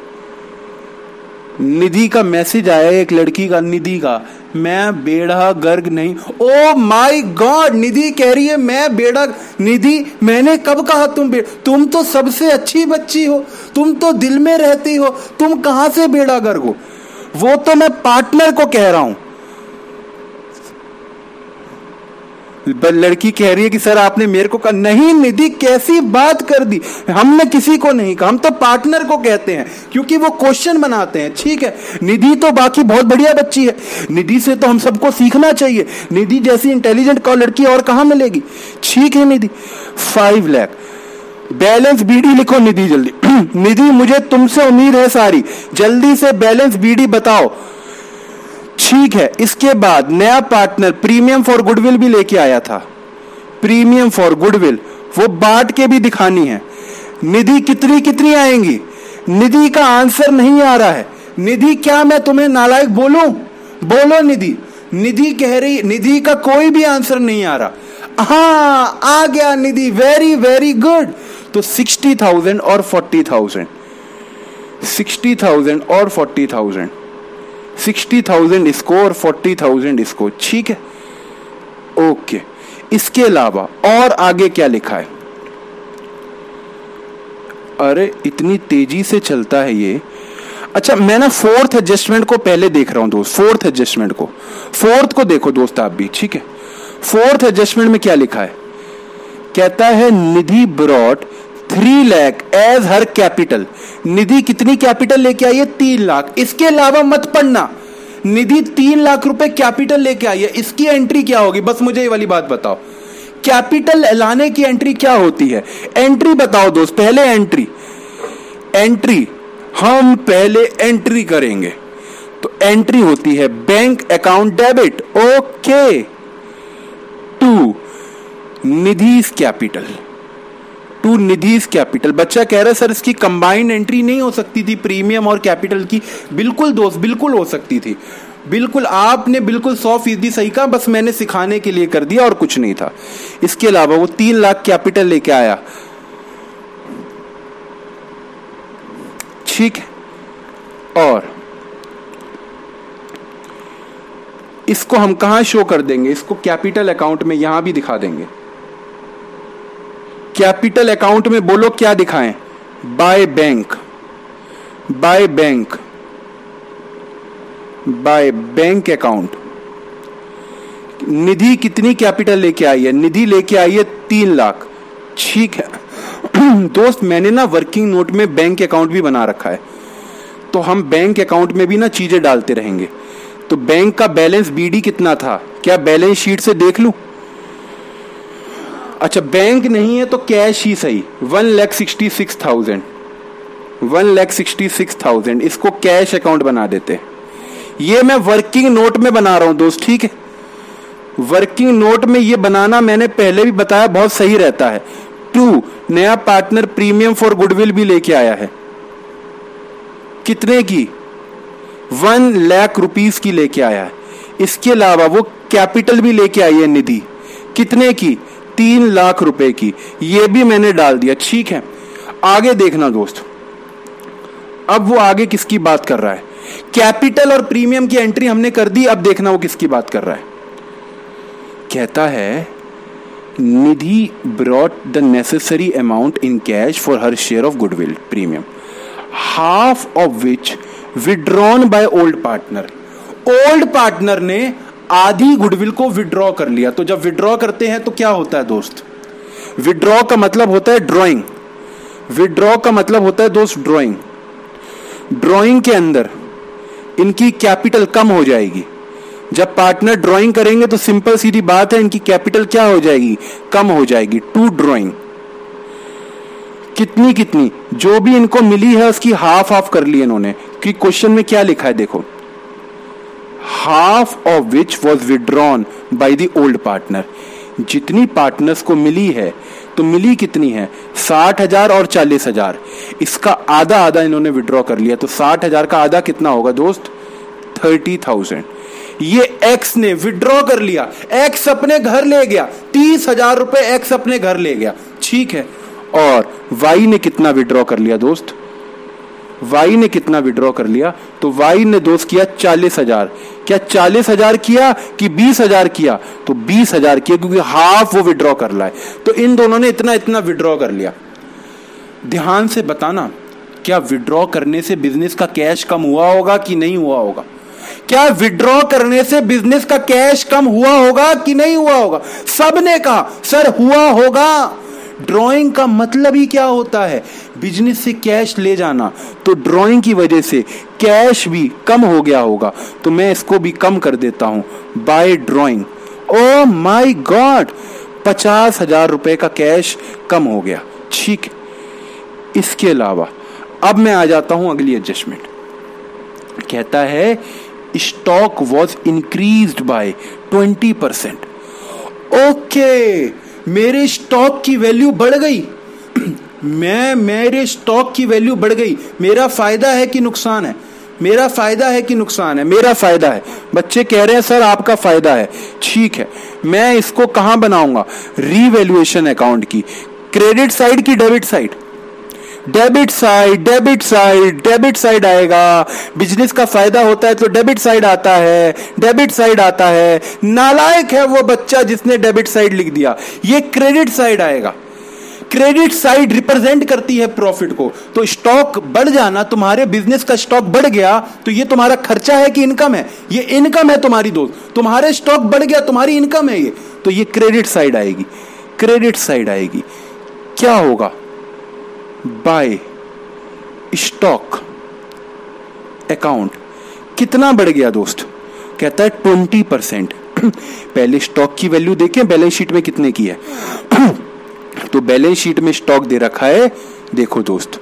निधि का मैसेज आया है एक लड़की का, निधि का, मैं बेड़ा गर्ग नहीं। ओ माय गॉड, निधि कह रही है मैं बेड़ा। निधि, मैंने कब कहा तुम तो सबसे अच्छी बच्ची हो, तुम तो दिल में रहती हो, तुम कहां से बेड़ा गर्ग हो? वो तो मैं पार्टनर को कह रहा हूं। लड़की कह रही है कि सर आपने मेरे को कहा। नहीं निधि, कैसी बात कर दी, हमने किसी को नहीं कहा, हम तो पार्टनर को कहते हैं, क्योंकि वो क्वेश्चन बनाते हैं। ठीक है, निधि तो बाकी बहुत बढ़िया बच्ची है, निधि से तो हम सबको सीखना चाहिए। निधि जैसी इंटेलिजेंट लड़की और कहां मिलेगी। ठीक है निधि, 5 लाख बैलेंस बीडी लिखो निधि जल्दी। निधि, मुझे तुमसे उम्मीद है सारी, जल्दी से बैलेंस बीडी बताओ। ठीक है, इसके बाद नया पार्टनर प्रीमियम फॉर गुडविल भी लेके आया था। प्रीमियम फॉर गुडविल वो बांट के भी दिखानी है। निधि, कितनी कितनी आएंगी? निधि का आंसर नहीं आ रहा है। निधि, क्या मैं तुम्हें नालायक बोलूं? बोलो निधि। निधि कह रही, निधि का कोई भी आंसर नहीं आ रहा। हाँ, आ गया निधि, वेरी वेरी गुड। तो 60,000 और 40,000, 60,000 और 40,000, 60,000 इसको और 40,000 इसको। ठीक है, ओके। इसके अलावा और आगे क्या लिखा है? अरे इतनी तेजी से चलता है ये। अच्छा, मैं ना 4th एडजस्टमेंट को पहले देख रहा हूं दोस्त, 4th एडजस्टमेंट को, 4th को देखो दोस्त आप भी। ठीक है, 4th एडजस्टमेंट में क्या लिखा है? कहता है निधि ब्रॉट 3 लाख एज हर कैपिटल। निधि कितनी कैपिटल लेके आई है? 3 लाख। इसके अलावा मत पढ़ना। निधि 3 लाख रुपए कैपिटल लेके आई है, इसकी एंट्री क्या होगी? बस मुझे ये वाली बात बताओ, कैपिटल लाने की एंट्री क्या होती है? एंट्री बताओ दोस्त, पहले एंट्री, एंट्री हम पहले एंट्री करेंगे। तो एंट्री होती है bank account debit. Okay, to Nidhi's capital, to Nidhi's capital. बच्चा कह रहा है सर इसकी कंबाइंड एंट्री नहीं हो सकती थी प्रीमियम और कैपिटल की? बिल्कुल दोस्त, बिल्कुल हो सकती थी, बिल्कुल, आपने बिल्कुल 100% सही कहा, बस मैंने सिखाने के लिए कर दिया और कुछ नहीं था। इसके अलावा वो 3 लाख कैपिटल लेके आया, ठीक है, और इसको हम कहां शो कर देंगे? इसको कैपिटल अकाउंट में यहां भी दिखा देंगे। कैपिटल अकाउंट में बोलो क्या दिखाएं? By bank, by bank, by bank account. Nidhi कितनी कैपिटल लेके आई है? निधि लेके आई है 3 लाख, ठीक है। दोस्त मैंने ना वर्किंग नोट में बैंक अकाउंट भी बना रखा है, तो हम बैंक अकाउंट में भी ना चीजें डालते रहेंगे। तो बैंक का बैलेंस बीडी कितना था? क्या बैलेंस शीट से देख लूं? अच्छा बैंक नहीं है तो कैश ही सही, 1,66,000, 1,66,000, इसको कैश अकाउंट बना देते। ये मैं वर्किंग नोट में बना रहा हूं दोस्त, ठीक है। वर्किंग नोट में ये बनाना मैंने पहले भी बताया, बहुत सही रहता है। 2 नया पार्टनर प्रीमियम फॉर गुडविल भी लेके आया है, कितने की? 1 लाख रुपीस की लेके आया है। इसके अलावा वो कैपिटल भी लेके आई है निधि, कितने की? 3 लाख रुपए की, ये भी मैंने डाल दिया, ठीक है। आगे देखना दोस्त, अब वो आगे किसकी बात कर रहा है? कैपिटल और प्रीमियम की एंट्री हमने कर दी, अब देखना वो किसकी बात कर रहा है। कहता है Nidhi brought the necessary amount in cash for her share of goodwill premium, half of which withdrawn by old partner. Old partner ने आधी गुडविल को विड्रॉ कर लिया। तो जब विड्रॉ करते हैं तो क्या होता है दोस्त? विड्रॉ का मतलब होता है ड्रॉइंग, विड्रॉ का मतलब होता है दोस्त ड्रॉइंग। ड्रॉइंग के अंदर इनकी कैपिटल कम हो जाएगी। जब पार्टनर ड्राइंग करेंगे तो सिंपल सीधी बात है, इनकी कैपिटल क्या हो जाएगी? कम हो जाएगी। टू ड्राइंग कितनी कितनी जो भी इनको मिली है उसकी हाफ हाफ कर ली इन्होंने, कि क्वेश्चन में क्या लिखा है देखो, half of which was withdrawn by the old partner. जितनी पार्टनर्स को मिली है तो मिली कितनी है? 60,000 और 40,000, इसका आधा आधा इन्होंने विड्रॉ कर लिया। तो 60,000 का आधा कितना होगा दोस्त? 30,000। ये एक्स ने विड्रॉ कर लिया, एक्स अपने घर ले गया, 30,000 रुपए एक्स अपने घर ले गया, ठीक है। और वाई ने कितना विड्रॉ कर लिया दोस्त? वाई ने कितना विड्रॉ कर लिया? तो वाई ने दोस्त किया 40,000। क्या 40,000 किया कि 20,000 किया? तो 20,000 किया, क्योंकि हाफ वो विड्रॉ कर रहा है। तो इन दोनों ने इतना इतना विड्रॉ कर लिया। ध्यान से बताना, क्या विड्रॉ करने से बिजनेस का कैश कम हुआ होगा कि नहीं हुआ होगा? क्या विड्रॉ करने से बिजनेस का कैश कम हुआ होगा कि नहीं हुआ होगा? सबने कहा सर हुआ होगा। ड्राइंग का मतलब ही क्या होता है? बिजनेस से कैश ले जाना। तो ड्राइंग की वजह से कैश भी कम हो गया होगा, तो मैं इसको भी कम कर देता हूं by drawing. Oh my God, 50,000 रुपए का कैश कम हो गया, ठीक। इसके अलावा अब मैं आ जाता हूं अगली एडजस्टमेंट। कहता है stock was increased by 20%। Okay, मेरे स्टॉक की वैल्यू बढ़ गई। मेरे स्टॉक की वैल्यू बढ़ गई। मेरा फायदा है कि नुकसान है? मेरा फायदा है कि नुकसान है? मेरा फायदा है। बच्चे कह रहे हैं सर आपका फायदा है, ठीक है। मैं इसको कहां बनाऊंगा? रीवैल्यूएशन अकाउंट की क्रेडिट साइड की debit side? Debit side, debit side, debit side आएगा। बिजनेस का फायदा होता है तो डेबिट साइड आता है, डेबिट साइड आता है। नालायक है वो बच्चा जिसने डेबिट साइड लिख दिया, ये क्रेडिट साइड आएगा। क्रेडिट साइड रिप्रेजेंट करती है प्रॉफिट को। तो स्टॉक बढ़ जाना, तुम्हारे बिजनेस का स्टॉक बढ़ गया तो ये तुम्हारा खर्चा है कि इनकम है? ये इनकम है तुम्हारी दोस्त। तुम्हारे स्टॉक बढ़ गया, तुम्हारी इनकम है ये, तो ये क्रेडिट साइड आएगी। क्रेडिट साइड आएगी। क्या होगा? बाय स्टॉक अकाउंट कितना बढ़ गया दोस्त? कहता है 20%। पहले स्टॉक की वैल्यू देखें बैलेंस शीट में कितने की है। तो बैलेंस शीट में स्टॉक दे रखा है, देखो दोस्त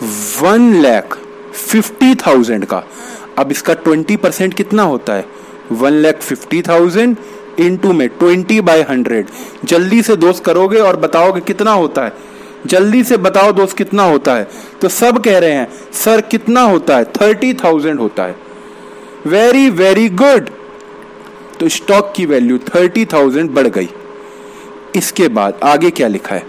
1,50,000 का। अब इसका 20% कितना होता है? 1,50,000 इनटू में 20/100। जल्दी से दोस्त करोगे और बताओगे कितना होता है। जल्दी से बताओ दोस्त कितना होता है। तो सब कह रहे हैं सर कितना होता है, 30,000 होता है। Very very good. तो स्टॉक की वैल्यू 30,000 बढ़ गई। इसके बाद आगे क्या लिखा है?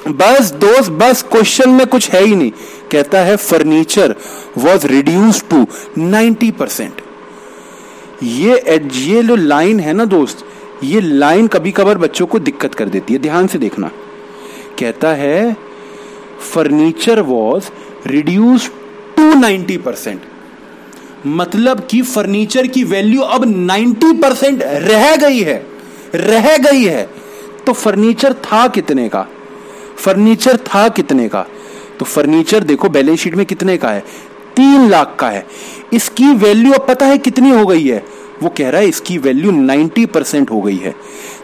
बस दोस्त, बस क्वेश्चन में कुछ है ही नहीं। कहता है फर्नीचर वॉज रिड्यूस टू 90%। ये जो लाइन है ना दोस्त, ये लाइन कभी कभार बच्चों को दिक्कत कर देती है, ध्यान से देखना। कहता है फर्नीचर वॉज रिड्यूस टू 90%, मतलब कि फर्नीचर की वैल्यू अब 90% रह गई है। तो फर्नीचर था कितने का? फर्नीचर था कितने का? तो फर्नीचर देखो बैलेंस शीट में कितने का है, 3 लाख का है। इसकी वैल्यू अब पता है कितनी हो गई है? वो कह रहा है इसकी वैल्यू 90% हो गई है।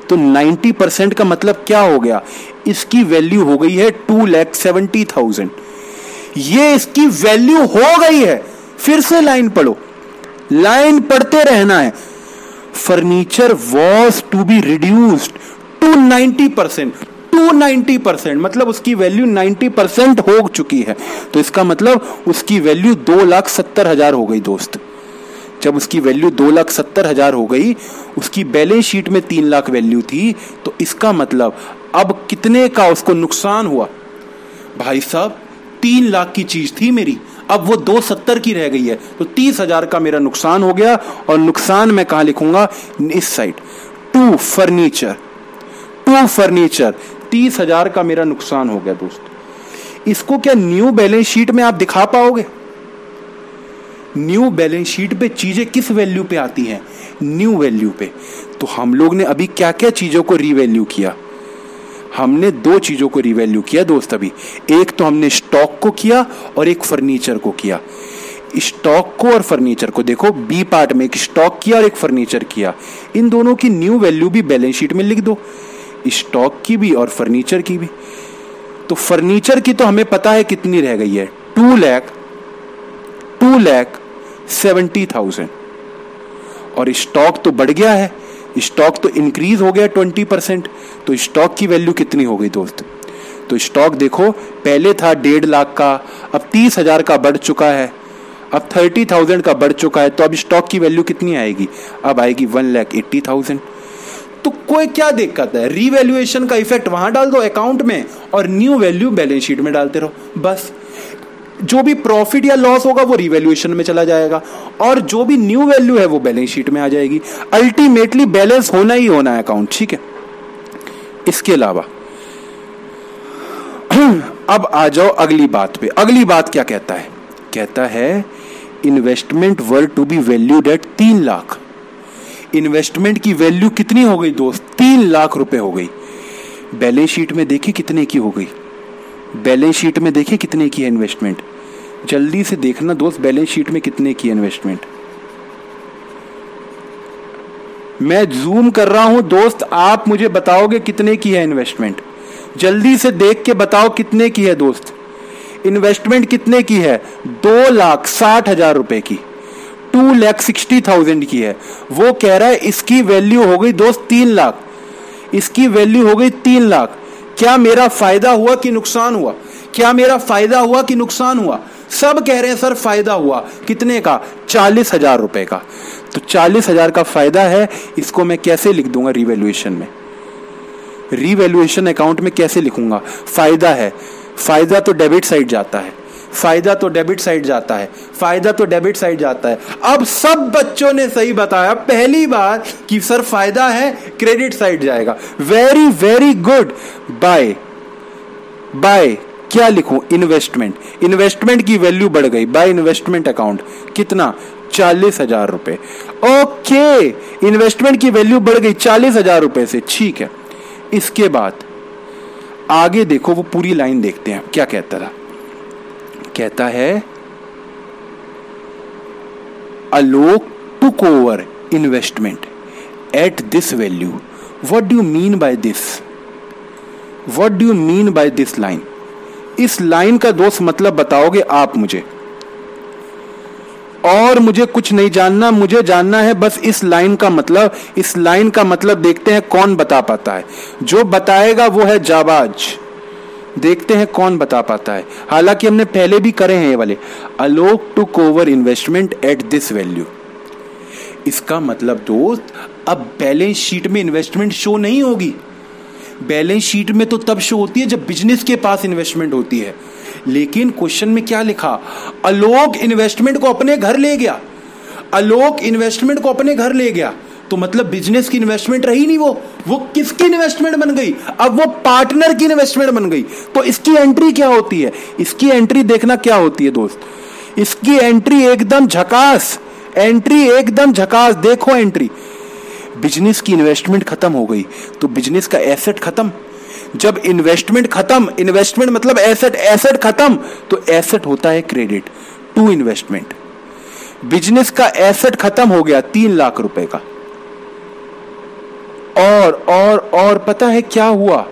तो 90% का मतलब क्या हो गया? इसकी वैल्यू हो गई है 2,70,000। ये इसकी वैल्यू हो गई है। फिर से लाइन पढ़ो, लाइन पढ़ते रहना है। Furniture was to be reduced to 90%। 290% मतलब उसकी वैल्यू 90% हो चुकी है। तो इसका मतलब उसकी वैल्यू 2,70,000 हो गई दोस्त। जब उसकी वैल्यू 2,70,000 हो गई, उसकी बैलेंस शीट में 3 लाख वैल्यू थी, तो इसका मतलब अब कितने का उसको नुकसान हुआ? भाई साहब 3 लाख की चीज थी मेरी, अब वो 270 की रह गई है, तो 30,000 का मेरा नुकसान हो गया। और नुकसान मैं कहां लिखूंगा? इस साइड। टू फर्नीचर 30,000 का मेरा नुकसान हो गया दोस्त। इसको क्या न्यू बैलेंस शीट में आप दिखा पाओगे? न्यू बैलेंस शीट पे चीजें किस वैल्यू पे आती हैं? न्यू वैल्यू पे। तो हम लोग ने अभी क्या क्या चीजों को रीवैल्यू किया? हमने 2 चीजों को रीवैल्यू किया दोस्त अभी। एक तो हमने स्टॉक को किया और एक फर्नीचर को किया। स्टॉक को और फर्नीचर को देखो, बी पार्ट में एक स्टॉक किया और एक फर्नीचर किया। इन दोनों की न्यू वैल्यू भी बैलेंस शीट में लिख दो, स्टॉक की भी और फर्नीचर की भी। तो फर्नीचर की तो हमें पता है कितनी रह गई है, 2,70,000। और स्टॉक तो बढ़ गया है, स्टॉक तो इंक्रीज हो गया 20%। तो स्टॉक की वैल्यू कितनी हो गई दोस्त? तो स्टॉक देखो पहले था 1.5 लाख का, अब 30,000 का बढ़ चुका है, अब 30,000 का बढ़ चुका है। तो अब स्टॉक की वैल्यू कितनी आएगी? अब आएगी 1,80,000। तो कोई क्या दिक्कत है? रीवैल्यूएशन का इफेक्ट वहां डाल दो अकाउंट में और न्यू वैल्यू बैलेंस शीट में डालते रहो। बस जो भी प्रॉफिट या लॉस होगा वो रीवैल्यूएशन में चला जाएगा और जो भी न्यू वैल्यू है वो बैलेंस शीट में आ जाएगी। अल्टीमेटली बैलेंस होना ही होना है अकाउंट, ठीक है। इसके अलावा अब आ जाओ अगली बात पे। अगली बात क्या कहता है? कहता है investment were to be valued at 3 lakh. Investment की वैल्यू कितनी हो गई दोस्त? 3 लाख रुपए हो गई। बैलेंस शीट में देखिए कितने की हो गई। बैलेंस शीट में देखिए कितने की है इन्वेस्टमेंट। जल्दी से देखना दोस्त बैलेंस शीट में कितने की है इन्वेस्टमेंट। मैं जूम कर रहा हूं दोस्त, आप मुझे बताओगे कितने की है इन्वेस्टमेंट। जल्दी से देख के बताओ कितने की है दोस्त। इन्वेस्टमेंट कितने की है? 2,60,000 रुपए की, 2,60,000 की है। वो कह रहा है इसकी वैल्यू हो गई दोस्त 3 लाख। इसकी वैल्यू हो गई 3 लाख। क्या मेरा फायदा हुआ कि नुकसान हुआ? क्या मेरा फायदा हुआ कि नुकसान हुआ? सब कह रहे हैं सर फायदा हुआ। कितने का? 40,000 रुपए का। तो 40,000 का फायदा है। इसको मैं कैसे लिख दूंगा रीवैल्यूएशन में? रीवैल्यूएशन अकाउंट में कैसे लिखूंगा? फायदा है, फायदा तो डेबिट साइड जाता है, फायदा तो डेबिट साइड जाता है, फायदा तो डेबिट साइड जाता है। अब सब बच्चों ने सही बताया पहली बार कि सर फायदा है क्रेडिट साइड जाएगा। Very very good. Bye bye क्या लिखूं? इन्वेस्टमेंट। इन्वेस्टमेंट की वैल्यू बढ़ गई बाय इन्वेस्टमेंट अकाउंट। कितना? 40,000 रुपए। ओके, इन्वेस्टमेंट की वैल्यू बढ़ गई 40,000 रुपए से, ठीक है। इसके बाद आगे देखो, वो पूरी लाइन देखते हैं क्या कहता था। कहता है Alok took over investment at this value. What do you mean by this? What do you mean by this line? इस लाइन का दोस्त मतलब बताओगे आप मुझे। और मुझे कुछ नहीं जानना, मुझे जानना है बस इस लाइन का मतलब। इस लाइन का मतलब देखते हैं कौन बता पाता है। जो बताएगा वो है जाबाज। देखते हैं कौन बता पाता है। हालांकि हमने पहले भी करे हैं ये वाले। Alok took over investment at this value. इसका मतलब दोस्त अब बैलेंस शीट में इन्वेस्टमेंट शो नहीं होगी। बैलेंस शीट में तो तब शो होती है जब बिजनेस के पास इन्वेस्टमेंट होती है। लेकिन क्वेश्चन में क्या लिखा? आलोक इन्वेस्टमेंट को अपने घर ले गया। आलोक इन्वेस्टमेंट को अपने घर ले गया तो मतलब बिजनेस की इन्वेस्टमेंट रही नहीं, वो किसकी इन्वेस्टमेंट बन गई? अब वो पार्टनर की इन्वेस्टमेंट बन गई। तो इसकी एंट्री क्या होती है? इसकी एंट्री देखना क्या होती है दोस्त। इसकी एंट्री एकदम झकास, एंट्री एकदम झकास। देखो एंट्री, बिजनेस की इन्वेस्टमेंट खत्म हो गई तो बिजनेस का एसेट खत्म। जब इन्वेस्टमेंट खत्म, इन्वेस्टमेंट मतलब एसेट, एसेट खत्म तो एसेट होता है क्रेडिट टू इन्वेस्टमेंट। बिजनेस का एसेट खत्म हो गया 3 लाख रुपए का। और पता है क्या हुआ?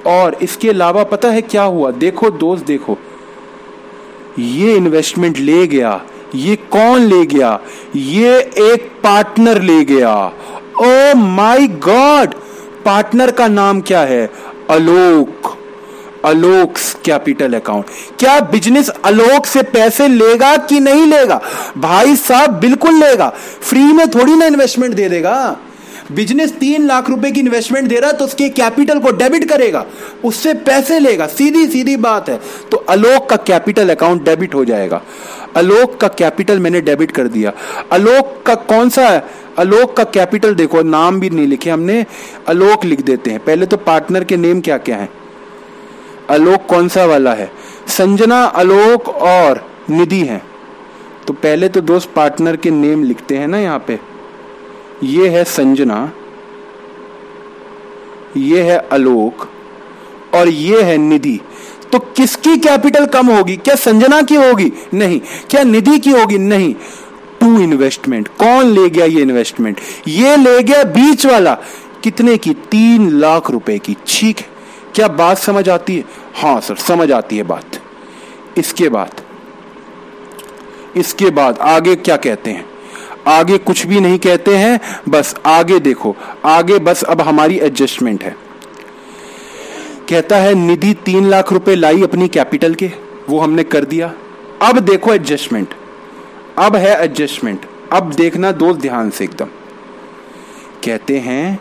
और इसके अलावा पता है क्या हुआ? देखो दोस्त देखो, ये इन्वेस्टमेंट ले गया। ये कौन ले गया? ये एक पार्टनर ले गया। ओ माय गॉड, पार्टनर का नाम क्या है? आलोक। आलोक कैपिटल अकाउंट। क्या बिजनेस आलोक से पैसे लेगा कि नहीं लेगा? भाई साहब बिल्कुल लेगा। फ्री में थोड़ी ना इन्वेस्टमेंट दे देगा। बिजनेस 3 लाख रुपए की इन्वेस्टमेंट दे रहा है तो उसके कैपिटल को डेबिट करेगा, उससे पैसे लेगा। सीधी सीधी बात है। तो आलोक का कैपिटल अकाउंट डेबिट हो जाएगा। आलोक का कैपिटल मैंने डेबिट कर दिया। आलोक का कौन सा है? आलोक का कैपिटल देखो, नाम भी नहीं लिखे हमने, आलोक लिख देते हैं। पहले तो पार्टनर के नेम क्या क्या है? आलोक कौन सा वाला है? संजना, आलोक और निधि है। तो पहले तो दोस्त पार्टनर के नेम लिखते हैं ना यहाँ पे। ये है संजना, ये है आलोक और ये है निधि। तो किसकी कैपिटल कम होगी? क्या संजना की होगी? नहीं। क्या निधि की होगी? नहीं। To investment. कौन ले गया ये इन्वेस्टमेंट? ये ले गया बीच वाला। कितने की? 3 लाख रुपए की। ठीक है, क्या बात समझ आती है? हाँ सर समझ आती है बात। इसके बाद आगे क्या कहते हैं? आगे कुछ भी नहीं कहते हैं, बस आगे देखो। आगे बस अब हमारी एडजस्टमेंट है। कहता है निधि 3 लाख रुपए लाई अपनी कैपिटल के, वो हमने कर दिया। अब देखो एडजस्टमेंट, अब है एडजस्टमेंट। अब देखना दोस्त ध्यान से एकदम। कहते हैं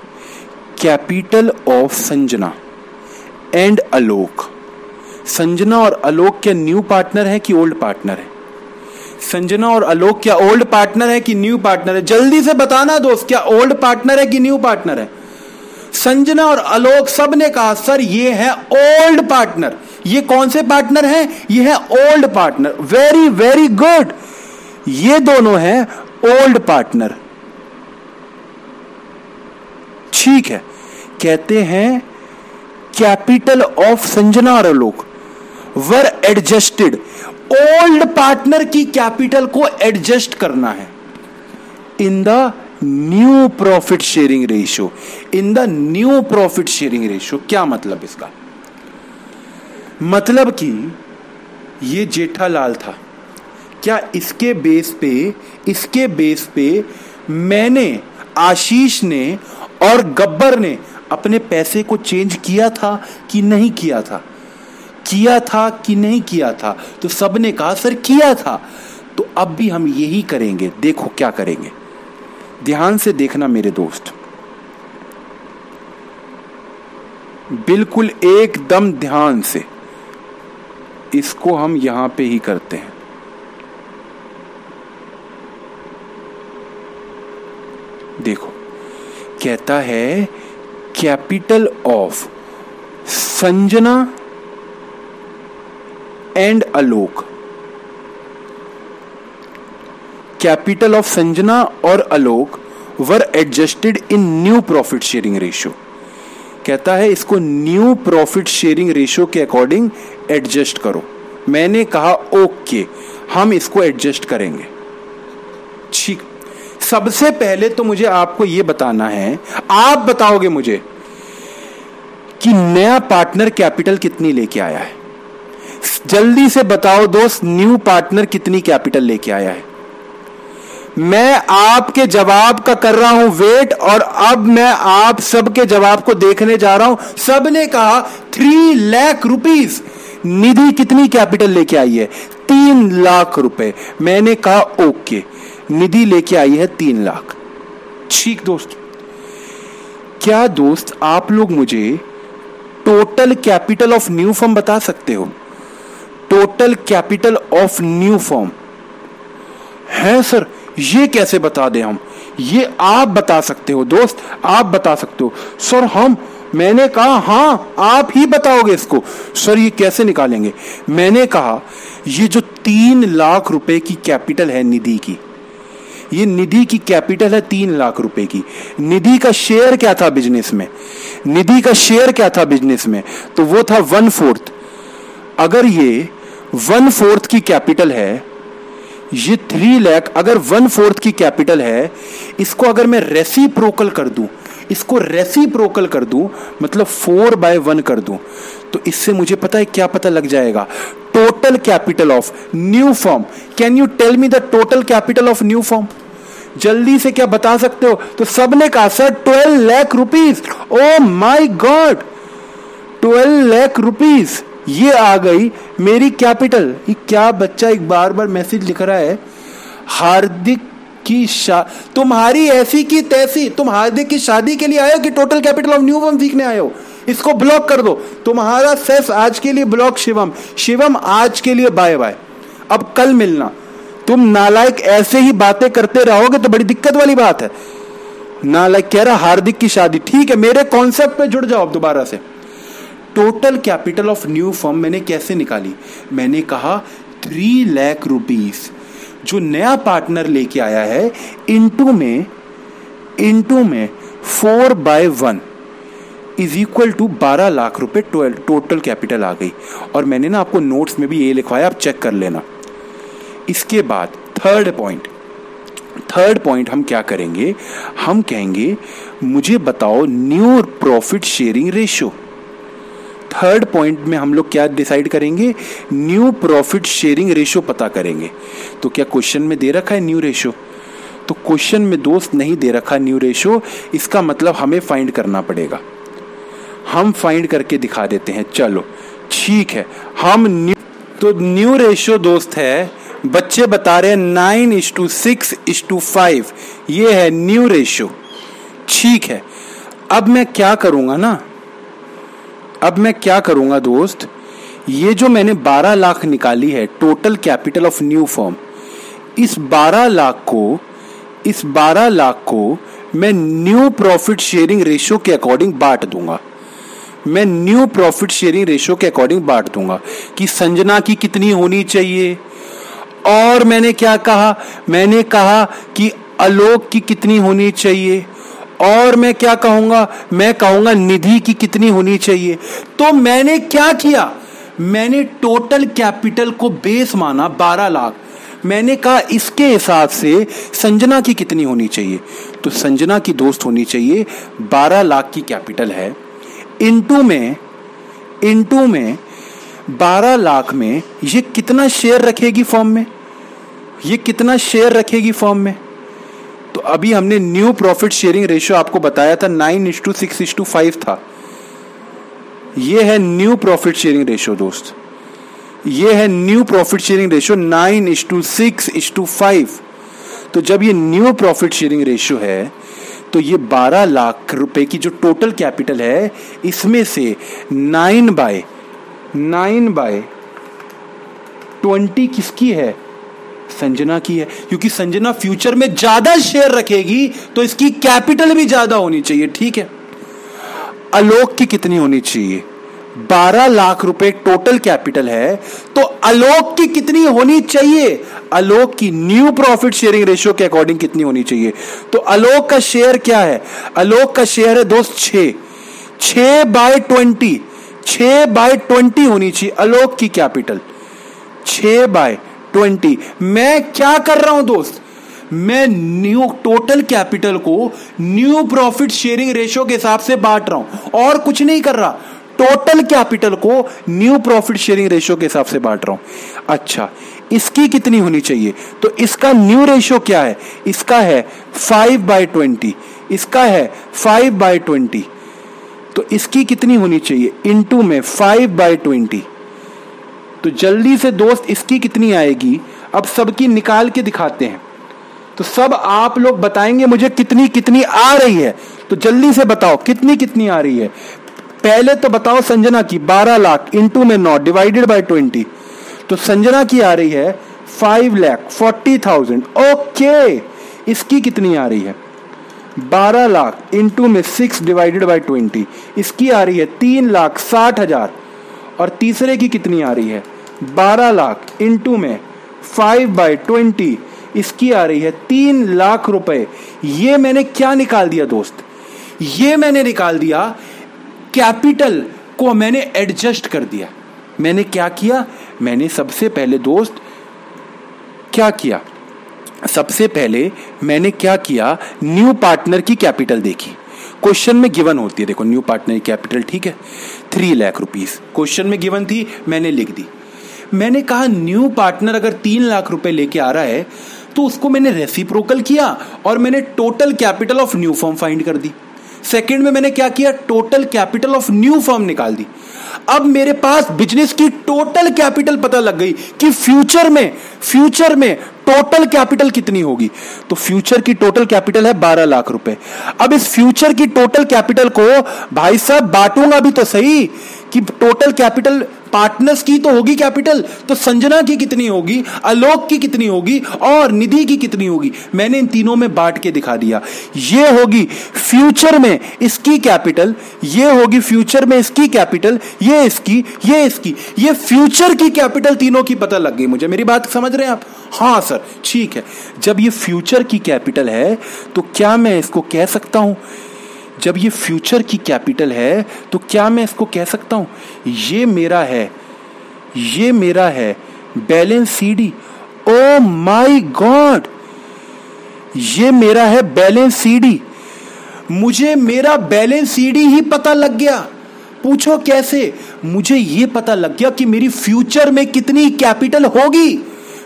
कैपिटल ऑफ संजना एंड आलोक। संजना और आलोक क्या न्यू पार्टनर है कि ओल्ड पार्टनर है? संजना और आलोक क्या ओल्ड पार्टनर है कि न्यू पार्टनर है? जल्दी से बताना दोस्त, क्या ओल्ड पार्टनर है कि न्यू पार्टनर है? संजना और आलोक सब ने कहा सर ये है ओल्ड पार्टनर। ये कौन से पार्टनर हैं? ये है old partner. Very very good, ये दोनों हैं ओल्ड पार्टनर। ठीक है। कहते हैं कैपिटल ऑफ संजना और Alok were adjusted. Old partner की कैपिटल को एडजस्ट करना है in the new profit sharing ratio. In the new profit sharing ratio क्या मतलब इसका? मतलब कि ये जेठालाल था, क्या इसके बेस पे मैंने, आशीष ने और गब्बर ने अपने पैसे को चेंज किया था कि नहीं किया था? किया था कि नहीं किया था? तो सबने कहा सर किया था। तो अब भी हम यही करेंगे। देखो क्या करेंगे, ध्यान से देखना मेरे दोस्त, बिल्कुल एकदम ध्यान से। इसको हम यहां पे ही करते हैं। देखो कहता है capital of Sanjana and Alok. Capital of Sanjana और Alok were adjusted in new profit sharing ratio. कहता है इसको न्यू प्रॉफिट शेयरिंग रेशियो के अकॉर्डिंग एडजस्ट करो। मैंने कहा ओके, हम इसको एडजस्ट करेंगे। ठीक, सबसे पहले तो मुझे आपको यह बताना है, आप बताओगे मुझे कि नया पार्टनर कैपिटल कितनी लेके आया है। जल्दी से बताओ दोस्त, न्यू पार्टनर कितनी कैपिटल लेके आया है? मैं आपके जवाब का कर रहा हूं वेट, और अब मैं आप सबके जवाब को देखने जा रहा हूं। सबने कहा 3 लाख रुपीस। निधि कितनी कैपिटल लेके आई है? 3 लाख रुपए। मैंने कहा ओके, निधि लेके आई है 3 लाख। ठीक दोस्त, क्या दोस्त आप लोग मुझे total capital of new firm बता सकते हो? Total capital of new firm है सर, ये कैसे बता दें हम? ये आप बता सकते हो दोस्त, आप बता सकते हो। सर मैंने कहा हाँ आप ही बताओगे इसको। सर ये कैसे निकालेंगे? मैंने कहा ये जो 3 लाख रुपए की कैपिटल है निधि की, ये निधि की कैपिटल है 3 लाख रुपए की। निधि का शेयर क्या था बिजनेस में? निधि का शेयर क्या था बिजनेस में? तो वो था 1/4। अगर ये 1/4 की कैपिटल है, ये 3 लाख अगर 1/4 की कैपिटल है, इसको अगर मैं रेसिप्रोकल कर दूं, इसको रेसिप्रोकल कर दूं मतलब 4/1 कर दूं, तो इससे मुझे पता है क्या पता लग जाएगा? Total capital of new firm. Can you tell me the total capital of new firm? जल्दी से क्या बता सकते हो? तो सबने कहा sir 12 lakh rupees. Oh my God, 12 lakh rupees ये आ गई मेरी कैपिटल। ये क्या बच्चा एक बार बार मैसेज लिख रहा है, हार्दिक की तुम्हारी ऐसी की तैसी। तुम हार्दिक की शादी के लिए आए हो कि total capital of new firm सीखने आए हो? इसको ब्लॉक कर दो, तुम्हारा सेफ आज के लिए ब्लॉक। शिवम आज के लिए बाय बाय, अब कल मिलना। तुम नालायक ऐसे ही बातें करते रहोगे तो बड़ी दिक्कत वाली बात है। नालायक कह रहा हार्दिक की शादी, ठीक है मेरे कॉन्सेप्ट पे जुड़ जाओ दोबारा से। Total capital of new firm मैंने कैसे निकाली? मैंने कहा 3 लाख रुपीस जो नया पार्टनर लेके आया है, इंटू में 4/1 इज इक्वल टू 12 लाख रुपए टोटल कैपिटल आ गई। और मैंने ना आपको नोट्स में भी ये लिखवाया, आप चेक कर लेना। इसके बाद थर्ड पॉइंट हम क्या करेंगे? हम कहेंगे मुझे बताओ new profit sharing ratio. Third point में हम लोग क्या डिसाइड करेंगे? न्यू प्रॉफिट शेयरिंग रेशियो पता करेंगे। तो क्या क्वेश्चन में दे रखा है न्यू रेशियो? तो क्वेश्चन में दोस्त नहीं दे रखा न्यू रेशियो, इसका मतलब हमें फाइंड करना पड़ेगा। हम फाइंड करके दिखा देते हैं, चलो ठीक है। तो न्यू रेशियो दोस्त है, बच्चे बता रहे हैं 9:6:5, ये है न्यू रेशियो। ठीक है, अब मैं क्या करूंगा दोस्त? ये जो मैंने 12 लाख निकाली है total capital of new firm, इस 12 लाख को मैं न्यू प्रॉफिट शेयरिंग रेशियो के अकॉर्डिंग बांट दूंगा। कि संजना की कितनी होनी चाहिए, और मैंने क्या कहा? मैंने कहा कि आलोक की कितनी होनी चाहिए, और मैं क्या कहूंगा? मैं कहूंगा निधि की कितनी होनी चाहिए। तो मैंने क्या किया? मैंने टोटल कैपिटल को बेस माना 12 लाख। मैंने कहा इसके हिसाब से संजना की कितनी होनी चाहिए? तो संजना की दोस्त होनी चाहिए 12 लाख की कैपिटल है, इंटू में 12 लाख में ये कितना शेयर रखेगी फर्म में? तो अभी हमने न्यू प्रॉफिट शेयरिंग रेशियो आपको बताया था 9:6:5 था। ये है न्यू प्रॉफिट शेयरिंग रेशियो दोस्त, ये है न्यू प्रॉफिट शेयरिंग रेशियो 9:6:5। तो जब ये न्यू प्रॉफिट शेयरिंग रेशियो है तो ये 12 लाख रुपए की जो टोटल कैपिटल है, इसमें से 9/20 किसकी है? संजना की है, क्योंकि संजना फ्यूचर में ज्यादा शेयर रखेगी तो इसकी कैपिटल भी ज्यादा होनी चाहिए। ठीक है, आलोक की कितनी होनी चाहिए? 12 लाख रुपए टोटल कैपिटल है, तो आलोक की कितनी होनी चाहिए? आलोक की न्यू प्रॉफिट शेयरिंग रेशियो के अकॉर्डिंग कितनी होनी चाहिए? तो आलोक का शेयर क्या है? आलोक का शेयर है दोस्त 6/20 होनी चाहिए आलोक की कैपिटल, 6/20। मैं क्या कर रहा हूं दोस्त? मैं न्यू टोटल कैपिटल को न्यू प्रॉफिट शेयरिंग रेशियो के हिसाब से बांट रहा हूं, और कुछ नहीं कर रहा। टोटल कैपिटल को न्यू प्रॉफिट शेयरिंग रेशियो के हिसाब से बांट रहा हूं। अच्छा, इसकी कितनी होनी चाहिए? तो इसका न्यू रेशियो क्या है? इसका है 5/20, इसका है 5/20, तो इसकी कितनी होनी चाहिए? इनटू में 5/20। तो जल्दी से दोस्त इसकी कितनी आएगी? अब सबकी निकाल के दिखाते हैं, तो सब आप लोग बताएंगे मुझे कितनी कितनी आ रही है। तो जल्दी से बताओ कितनी कितनी आ रही है। पहले तो बताओ संजना की 12 लाख इंटू में 9 डिवाइडेड बाय 20, तो संजना की आ रही है 5,40,000। ओके, इसकी कितनी आ रही है? 12 लाख इंटू में 6 डिवाइडेड बाय 20, इसकी आ रही है 3,60,000। और तीसरे की कितनी आ रही है? 12 लाख इंटू में 5/20, इसकी आ रही है 3 लाख रुपए। ये मैंने क्या निकाल दिया दोस्त? ये मैंने निकाल दिया कैपिटल को मैंने एडजस्ट कर दिया। मैंने क्या किया? मैंने सबसे पहले दोस्त क्या किया? सबसे पहले मैंने क्या किया? न्यू पार्टनर की कैपिटल देखी। क्वेश्चन में गिवन होती है, देखो न्यू पार्टनर की कैपिटल, ठीक है, 3 लाख रुपीस क्वेश्चन में गिवन थी, मैंने लिख दी। मैंने कहा न्यू पार्टनर अगर 3 लाख रुपए लेके आ रहा है तो उसको मैंने रेसिप्रोकल किया और मैंने total capital of new firm find कर दी। सेकंड में मैंने क्या किया? Total capital of new firm निकाल दी। अब मेरे पास बिजनेस की टोटल कैपिटल पता लग गई कि फ्यूचर में टोटल कैपिटल कितनी होगी। तो फ्यूचर की टोटल कैपिटल है 12 लाख रुपए। अब इस फ्यूचर की टोटल कैपिटल को भाई साहब बांटूंगा भी तो सही, कि टोटल कैपिटल पार्टनर्स की तो होगी कैपिटल, तो संजना की कितनी होगी, आलोक की कितनी होगी और निधि की कितनी होगी। मैंने इन तीनों में बांट के दिखा दिया। ये होगी फ्यूचर में इसकी कैपिटल, ये होगी फ्यूचर में इसकी कैपिटल, ये इसकी, ये फ्यूचर की कैपिटल तीनों की पता लग गई मुझे। मेरी बात समझ रहे हैं आप? हाँ सर, ठीक है। जब ये फ्यूचर की कैपिटल है तो क्या मैं इसको कह सकता हूं, जब ये फ्यूचर की कैपिटल है तो क्या मैं इसको कह सकता हूं ये मेरा है balance CD. O my God, ये मेरा है बैलेंस सीडी। मुझे मेरा बैलेंस सीडी ही पता लग गया। पूछो कैसे? मुझे ये पता लग गया कि मेरी फ्यूचर में कितनी कैपिटल होगी,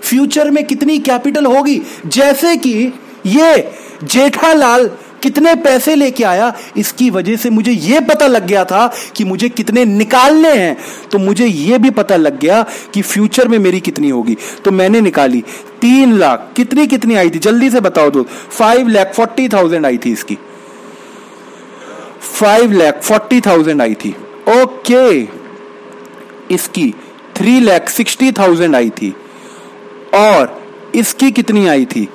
फ्यूचर में कितनी कैपिटल होगी। जैसे कि ये जेठालाल कितने पैसे लेके आया, इसकी वजह से मुझे यह पता लग गया था कि मुझे कितने निकालने हैं, तो मुझे यह भी पता लग गया कि फ्यूचर में मेरी कितनी होगी। तो मैंने निकाली 3 लाख। कितनी आई थी जल्दी से बताओ दो? 5,40,000 आई थी इसकी, 5,40,000 आई थी। ओके, इसकी 3,60,000 आई थी और इसकी कितनी आई थी?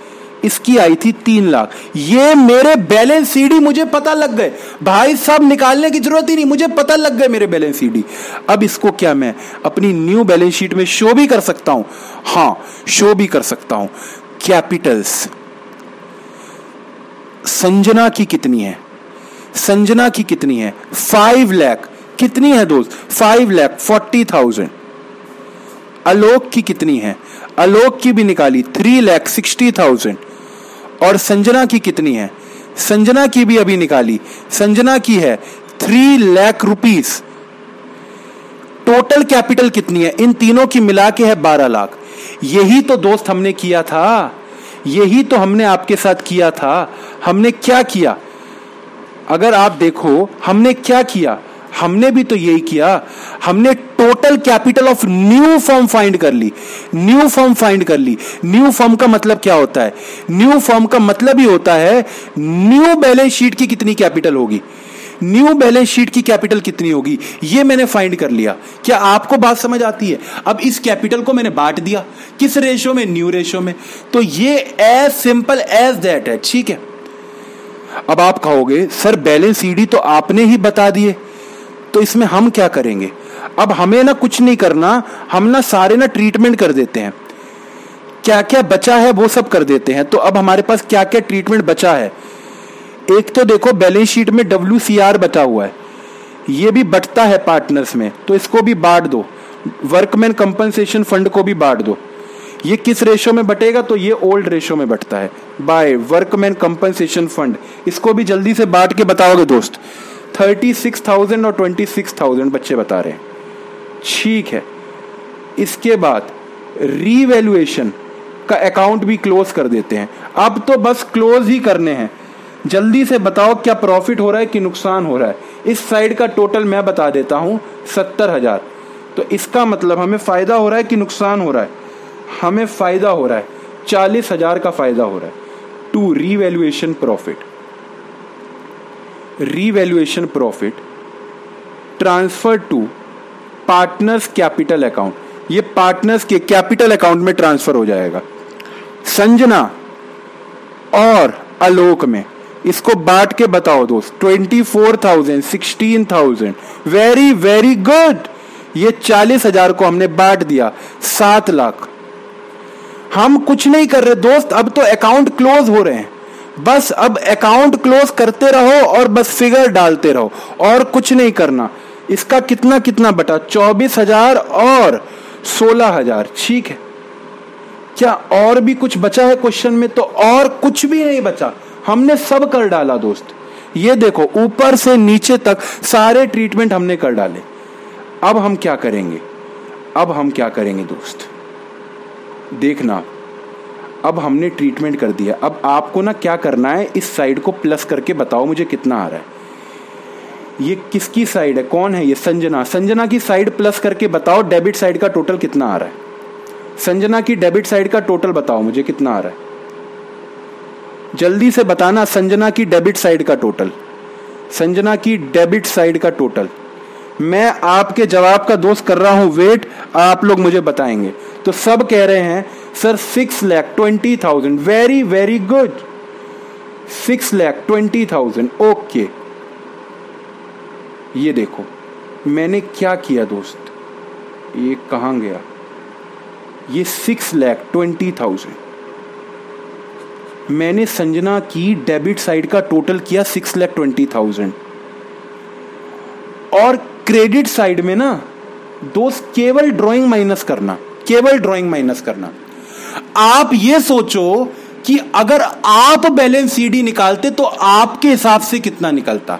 इसकी आई थी 3 लाख। ये मेरे बैलेंस सीडी मुझे पता लग गए भाई साहब, निकालने की जरूरत ही नहीं, मुझे पता लग गए मेरे बैलेंस सीडी। अब इसको क्या मैं अपनी न्यू बैलेंस शीट में शो भी कर सकता हूं? हाँ, शो भी कर सकता हूं। कैपिटल्स संजना की कितनी है? संजना की कितनी है? 5 लाख। कितनी है दोस्त? 5,40,000। आलोक की कितनी है? आलोक की भी निकाली 3,60,000। और संजना की कितनी है? संजना की भी अभी निकाली, संजना की है 3 लाख रुपीस। टोटल कैपिटल कितनी है? इन तीनों की मिला के है 12 लाख। यही तो दोस्त हमने किया था, यही तो हमने आपके साथ किया था। हमने क्या किया? अगर आप देखो हमने क्या किया, हमने भी तो यही किया। हमने total capital of new firm find कर ली। न्यू फर्म फाइंड कर ली। न्यू फर्म का मतलब क्या होता है? न्यू फर्म का मतलब ही होता है न्यू बैलेंस शीट की कितनी कैपिटल होगी, न्यू बैलेंस शीट की कैपिटल कितनी होगी, ये मैंने फाइंड कर लिया। क्या आपको बात समझ आती है? अब इस कैपिटल को मैंने बांट दिया किस रेशो में? न्यू रेशो में। तो ये एज सिंपल एज दैट है, ठीक है। अब आप कहोगे सर बैलेंस सीडी तो आपने ही बता दिए, तो इसमें हम क्या करेंगे? अब हमें ना कुछ नहीं करना, हम ना सारे ना ट्रीटमेंट कर देते हैं। क्या क्या बचा है वो सब कर देते हैं। तो अब हमारे पास क्या क्या ट्रीटमेंट बचा है? एक तो देखो बैलेंस शीट में WCR बचा हुआ है, ये भी बटता है पार्टनर्स में, तो इसको भी बांट दो। वर्कमैन कंपनसेशन फंड को भी बांट दो। ये किस रेशो में बटेगा? तो ये ओल्ड रेशो में बटता है बाय वर्कमैन कंपनसेशन फंड। इसको भी जल्दी से बांट के बताओगे दोस्त? 36,000 और 26,000 बच्चे बता रहे हैं, ठीक है। इसके बाद रीवैल्यूएशन का अकाउंट भी क्लोज कर देते हैं। अब तो बस क्लोज ही करने हैं। जल्दी से बताओ क्या प्रॉफिट हो रहा है कि नुकसान हो रहा है। इस साइड का टोटल मैं बता देता हूं 70,000। तो इसका मतलब हमें फायदा हो रहा है कि नुकसान हो रहा है? हमें फायदा हो रहा है, 40,000 का फायदा हो रहा है। To revaluation profit, revaluation profit transfer to partners capital account, ये पार्टनर्स के कैपिटल अकाउंट में ट्रांसफर हो जाएगा। संजना और आलोक में इसको बांट के बताओ दोस्त। 24,000, 16,000, वेरी वेरी गुड। ये 40,000 को हमने बांट दिया, 7 लाख। हम कुछ नहीं कर रहे दोस्त, अब तो अकाउंट क्लोज हो रहे हैं। बस अब अकाउंट क्लोज करते रहो और बस फिगर डालते रहो और कुछ नहीं करना। इसका कितना कितना बटा? 24,000 और 16,000। ठीक है, क्या और भी कुछ बचा है क्वेश्चन में? तो और कुछ भी नहीं बचा, हमने सब कर डाला दोस्त। ये देखो ऊपर से नीचे तक सारे ट्रीटमेंट हमने कर डाले। अब हम क्या करेंगे? अब हम क्या करेंगे दोस्त, देखना। अब हमने ट्रीटमेंट कर दिया। अब आपको ना क्या करना है, इस साइड को प्लस करके बताओ मुझे कितना आ रहा है। ये किसकी साइड है? कौन है ये? संजना। संजना की साइड प्लस करके बताओ डेबिट साइड का टोटल कितना आ रहा है। संजना की डेबिट साइड का टोटल बताओ मुझे कितना आ रहा है। जल्दी से बताना संजना की डेबिट साइड का टोटल। संजना की डेबिट साइड का टोटल। मैं आपके जवाब का दोस्त कर रहा हूं वेट, आप लोग मुझे बताएंगे। तो सब कह रहे हैं sir 6,20,000। Very very good, 6,20,000। Okay, ये देखो मैंने क्या किया दोस्त, ये कहां गया? ये 6,20,000 मैंने संजना की डेबिट साइड का टोटल किया 6,20,000। और क्रेडिट साइड में ना दोस्त केवल ड्राइंग माइनस करना, केवल ड्राइंग माइनस करना। आप ये सोचो कि अगर आप बैलेंस सीडी निकालते तो आपके हिसाब से कितना निकलता,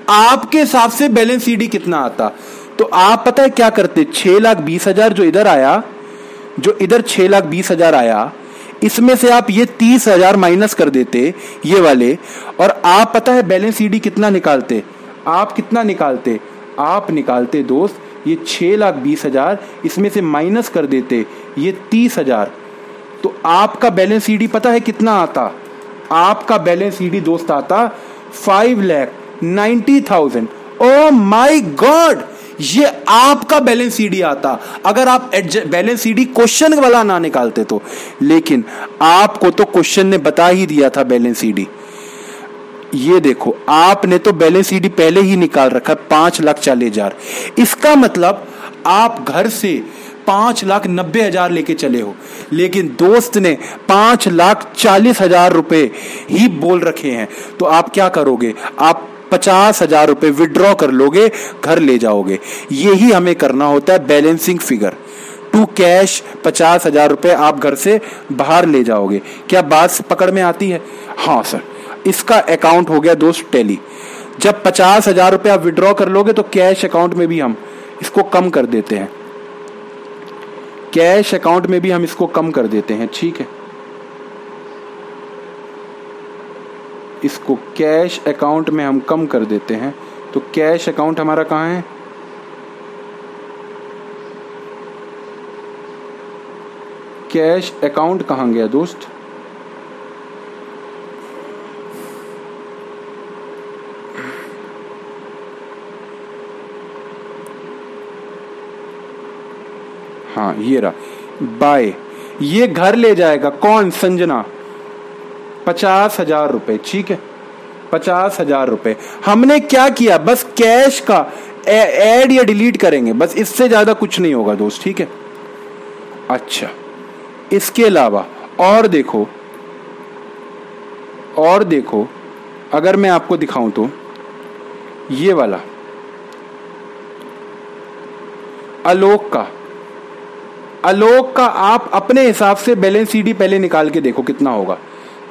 आपके हिसाब से बैलेंस सीडी कितना आता। तो आप पता है क्या करते? 6,20,000 जो इधर आया, जो इधर 6,20,000 आया, इसमें से आप ये 30,000 माइनस कर देते ये वाले, और आप पता है बैलेंस सीडी कितना निकालते? आप कितना निकालते? आप निकालते दोस्त ये 6,20,000, इसमें से माइनस कर देते ये 30,000। तो आपका बैलेंस सीडी पता है कितना आता? आपका बैलेंस सीडी दोस्त आता 5,90,000। ओ माय गॉड, ये आपका बैलेंस सीडी आता अगर आप बैलेंस सीडी क्वेश्चन वाला ना निकालते तो। लेकिन आपको तो क्वेश्चन ने बता ही दिया था बैलेंस सीडी। ये देखो आपने तो बैलेंस सीडी पहले ही निकाल रखा 5,40,000। इसका मतलब आप घर से 5,90,000 लेके चले हो, लेकिन दोस्त ने 5,40,000 रुपए ही बोल रखे हैं। तो आप क्या करोगे? आप 50,000 रुपए विड्रॉ कर लोगे, घर ले जाओगे। यही हमें करना होता है बैलेंसिंग फिगर। टू कैश 50,000 रुपए आप घर से बाहर ले जाओगे। क्या बात पकड़ में आती है? हाँ सर। इसका अकाउंट हो गया दोस्त टैली। जब 50,000 रुपए आप विड्रॉ कर लोगे तो कैश अकाउंट में भी हम इसको कम कर देते हैं, कैश अकाउंट में भी हम इसको कम कर देते हैं। ठीक है, इसको कैश अकाउंट में हम कम कर देते हैं। तो कैश अकाउंट हमारा कहां है? कैश अकाउंट कहां गया दोस्त? हाँ ये रहा, बाय। ये घर ले जाएगा कौन? संजना। 50,000 रुपए। ठीक है, 50,000 रुपए। हमने क्या किया? बस कैश का ऐड या डिलीट करेंगे, बस इससे ज्यादा कुछ नहीं होगा दोस्त। ठीक है, अच्छा इसके अलावा और देखो, और देखो अगर मैं आपको दिखाऊं तो ये वाला आलोक का आप अपने हिसाब से बैलेंस सीडी पहले निकाल के देखो कितना होगा।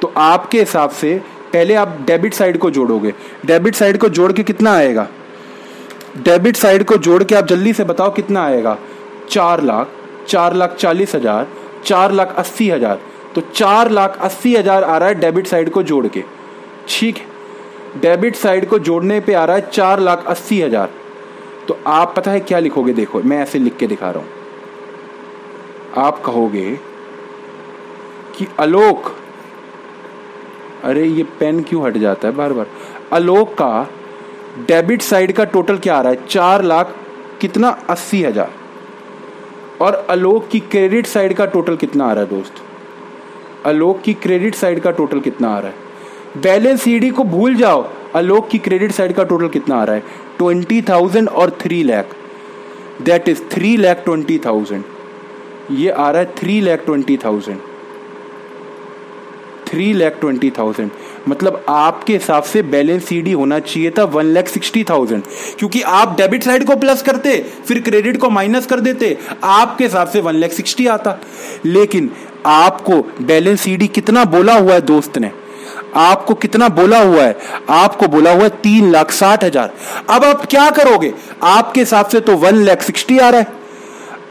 तो आपके हिसाब से पहले आप डेबिट साइड को जोड़ोगे। डेबिट साइड को जोड़ के कितना आएगा? डेबिट साइड को जोड़ के आप जल्दी से बताओ कितना आएगा? 4 लाख। 4,40,000, 4,80,000, तो 4,80,000 आ रहा है डेबिट साइड को जोड़ के। ठीक है, डेबिट साइड को जोड़ने पे आ रहा है 4,80,000। तो आप पता है क्या लिखोगे? देखो मैं ऐसे लिख के दिखा रहा हूं। आप कहोगे कि आलोक, अरे ये पेन क्यों हट जाता है बार बार। आलोक का डेबिट साइड का टोटल क्या आ रहा है? 4,80,000। और आलोक की क्रेडिट साइड का टोटल कितना आ रहा है दोस्त? आलोक की क्रेडिट साइड का टोटल कितना आ रहा है? बैलेंस सीडी को भूल जाओ, आलोक की क्रेडिट साइड का टोटल कितना आ रहा है? 20,000 और 3 लाख, दैट इज 3,20,000। ये आ रहा है 3,20,000, 3,20,000। मतलब आपके हिसाब से बैलेंस सीडी होना चाहिए था 1,60,000, क्योंकि आप डेबिट साइड को प्लस करते फिर क्रेडिट को माइनस कर देते, आपके हिसाब से 1,60,000 आता। लेकिन आपको बैलेंस सीडी कितना बोला हुआ है दोस्त ने? आपको कितना बोला हुआ है? आपको बोला हुआ है 3,60,000। अब आप क्या करोगे? आपके हिसाब से तो 1,60,000 आ रहा है,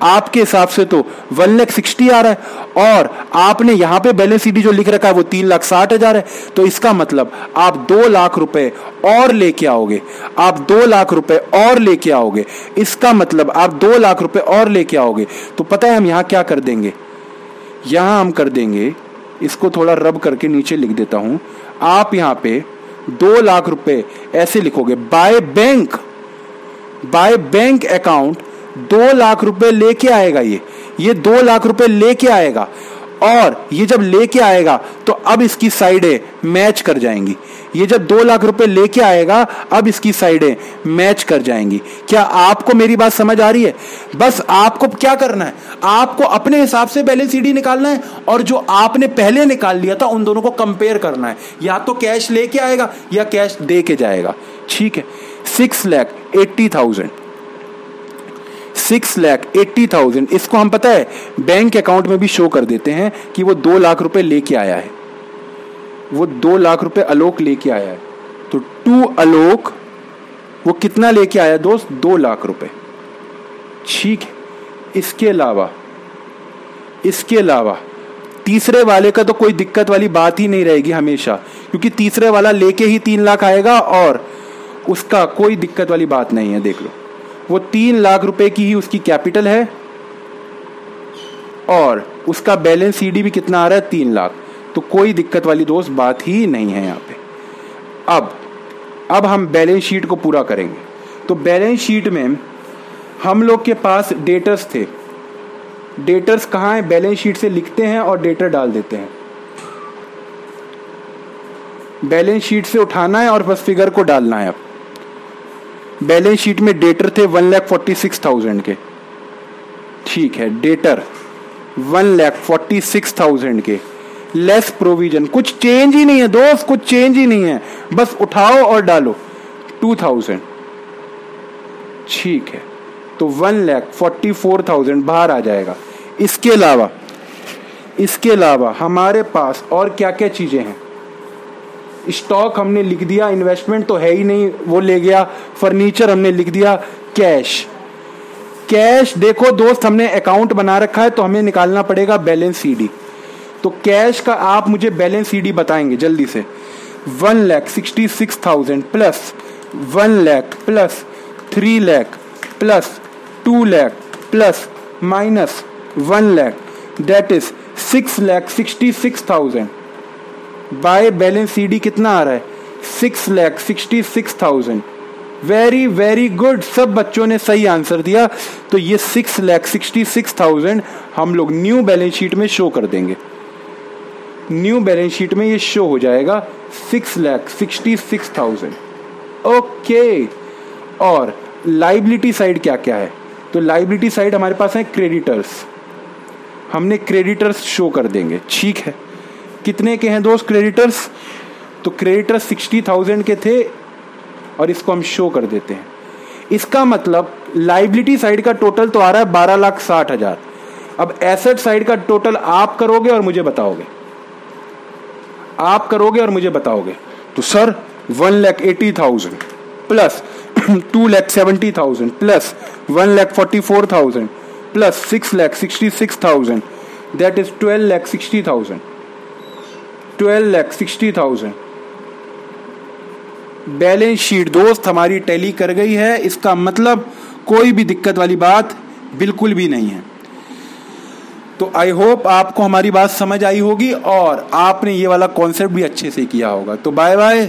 आपके हिसाब से तो 1,60,000 आ रहा है, और आपने यहां पे बैलेंस सीडी जो लिख रखा है वो 3,60,000 है। तो इसका मतलब आप 2 लाख रुपए और लेके आओगे, आप 2 लाख रुपए और लेके आओगे। इसका मतलब आप 2 लाख रुपए और लेके आओगे। तो पता है हम यहां क्या कर देंगे? यहां हम कर देंगे, इसको थोड़ा रब करके नीचे लिख देता हूं। आप यहां पे 2 लाख रुपए ऐसे लिखोगे, बाय बैंक अकाउंट 2 लाख रुपए लेके आएगा। ये 2 लाख रुपए लेके आएगा, और ये जब लेके आएगा तो अब इसकी साइडें मैच कर जाएंगी। ये जब 2 लाख रुपए लेके आएगा अब इसकी साइडें मैच कर जाएंगी। क्या आपको मेरी बात समझ आ रही है? बस आपको क्या करना है, आपको अपने हिसाब से बैलेंस सीडी निकालना है, और जो आपने पहले निकाल लिया था उन दोनों को कंपेयर करना है। या तो कैश लेके आएगा या कैश दे के जाएगा। ठीक है, 6,80,000, 6,80,000, इसको हम पता है बैंक अकाउंट में भी शो कर देते हैं कि वो 2 लाख रुपए लेके आया है, वो 2 लाख रुपए आलोक लेके आया है। तो टू आलोक वो कितना लेके आया दोस्त? 2 लाख रुपए। ठीक है, इसके अलावा तीसरे वाले का तो कोई दिक्कत वाली बात ही नहीं रहेगी हमेशा, क्योंकि तीसरे वाला लेके ही 3 लाख आएगा और उसका कोई दिक्कत वाली बात नहीं है। देख लो, वो 3 लाख रुपए की ही उसकी कैपिटल है, और उसका बैलेंस सीडी भी कितना आ रहा है? 3 लाख। तो कोई दिक्कत वाली दोस्त बात ही नहीं है यहाँ पे। अब हम बैलेंस शीट को पूरा करेंगे। तो बैलेंस शीट में हम लोग के पास डेटर्स थे। डेटर्स कहाँ है? बैलेंस शीट से लिखते हैं और डेटर डाल देते हैं। बैलेंस शीट से उठाना है और बस फिगर को डालना है। अब बैलेंस शीट में डेटर थे 1,46,000 के। ठीक है, डेटर 1,46,000 के, लेस प्रोविजन, कुछ चेंज ही नहीं है दोस्त, कुछ चेंज ही नहीं है, बस उठाओ और डालो 2,000। ठीक है, तो 1,44,000 बाहर आ जाएगा। इसके अलावा हमारे पास और क्या क्या चीजें हैं? स्टॉक हमने लिख दिया, इन्वेस्टमेंट तो है ही नहीं, वो ले गया। फर्नीचर हमने लिख दिया। कैश देखो दोस्त, हमने अकाउंट बना रखा है तो हमें निकालना पड़ेगा बैलेंस सीडी। तो कैश का आप मुझे बैलेंस सीडी बताएंगे जल्दी से। 1,66,000 plus 1 lakh plus 3 lakh plus 2 lakh plus minus 1 lakh, that is 6,66,000। By balance CD कितना आ रहा है? 6,66,000। वेरी वेरी गुड, सब बच्चों ने सही आंसर दिया। तो ये 6,66,000 हम लोग न्यू बैलेंस शीट में शो कर देंगे। न्यू बैलेंस शीट में ये शो हो जाएगा 6,66,000। ओके, और लाइबिलिटी साइड क्या क्या है? तो लाइबिलिटी साइड हमारे पास है क्रेडिटर्स, हमने क्रेडिटर्स शो कर देंगे। ठीक है, कितने के हैं दोस्त क्रेडिटर्स? तो क्रेडिटर्स 60,000 के थे और इसको हम शो कर देते हैं। इसका मतलब लाइबिलिटी साइड का टोटल तो आ रहा है 12,60,000। अब एसेट साइड का टोटल आप करोगे और मुझे बताओगे, तो sir 1,80,000 plus 2,70,000 plus 1,44,000 plus 6,66,000 that is 12,60,000 12,60,000। Balance sheet दोस्त हमारी टैली कर गई है, इसका मतलब कोई भी दिक्कत वाली बात बिल्कुल भी नहीं है। तो आई होप आपको हमारी बात समझ आई होगी और आपने ये वाला कॉन्सेप्ट भी अच्छे से किया होगा। तो बाय बाय।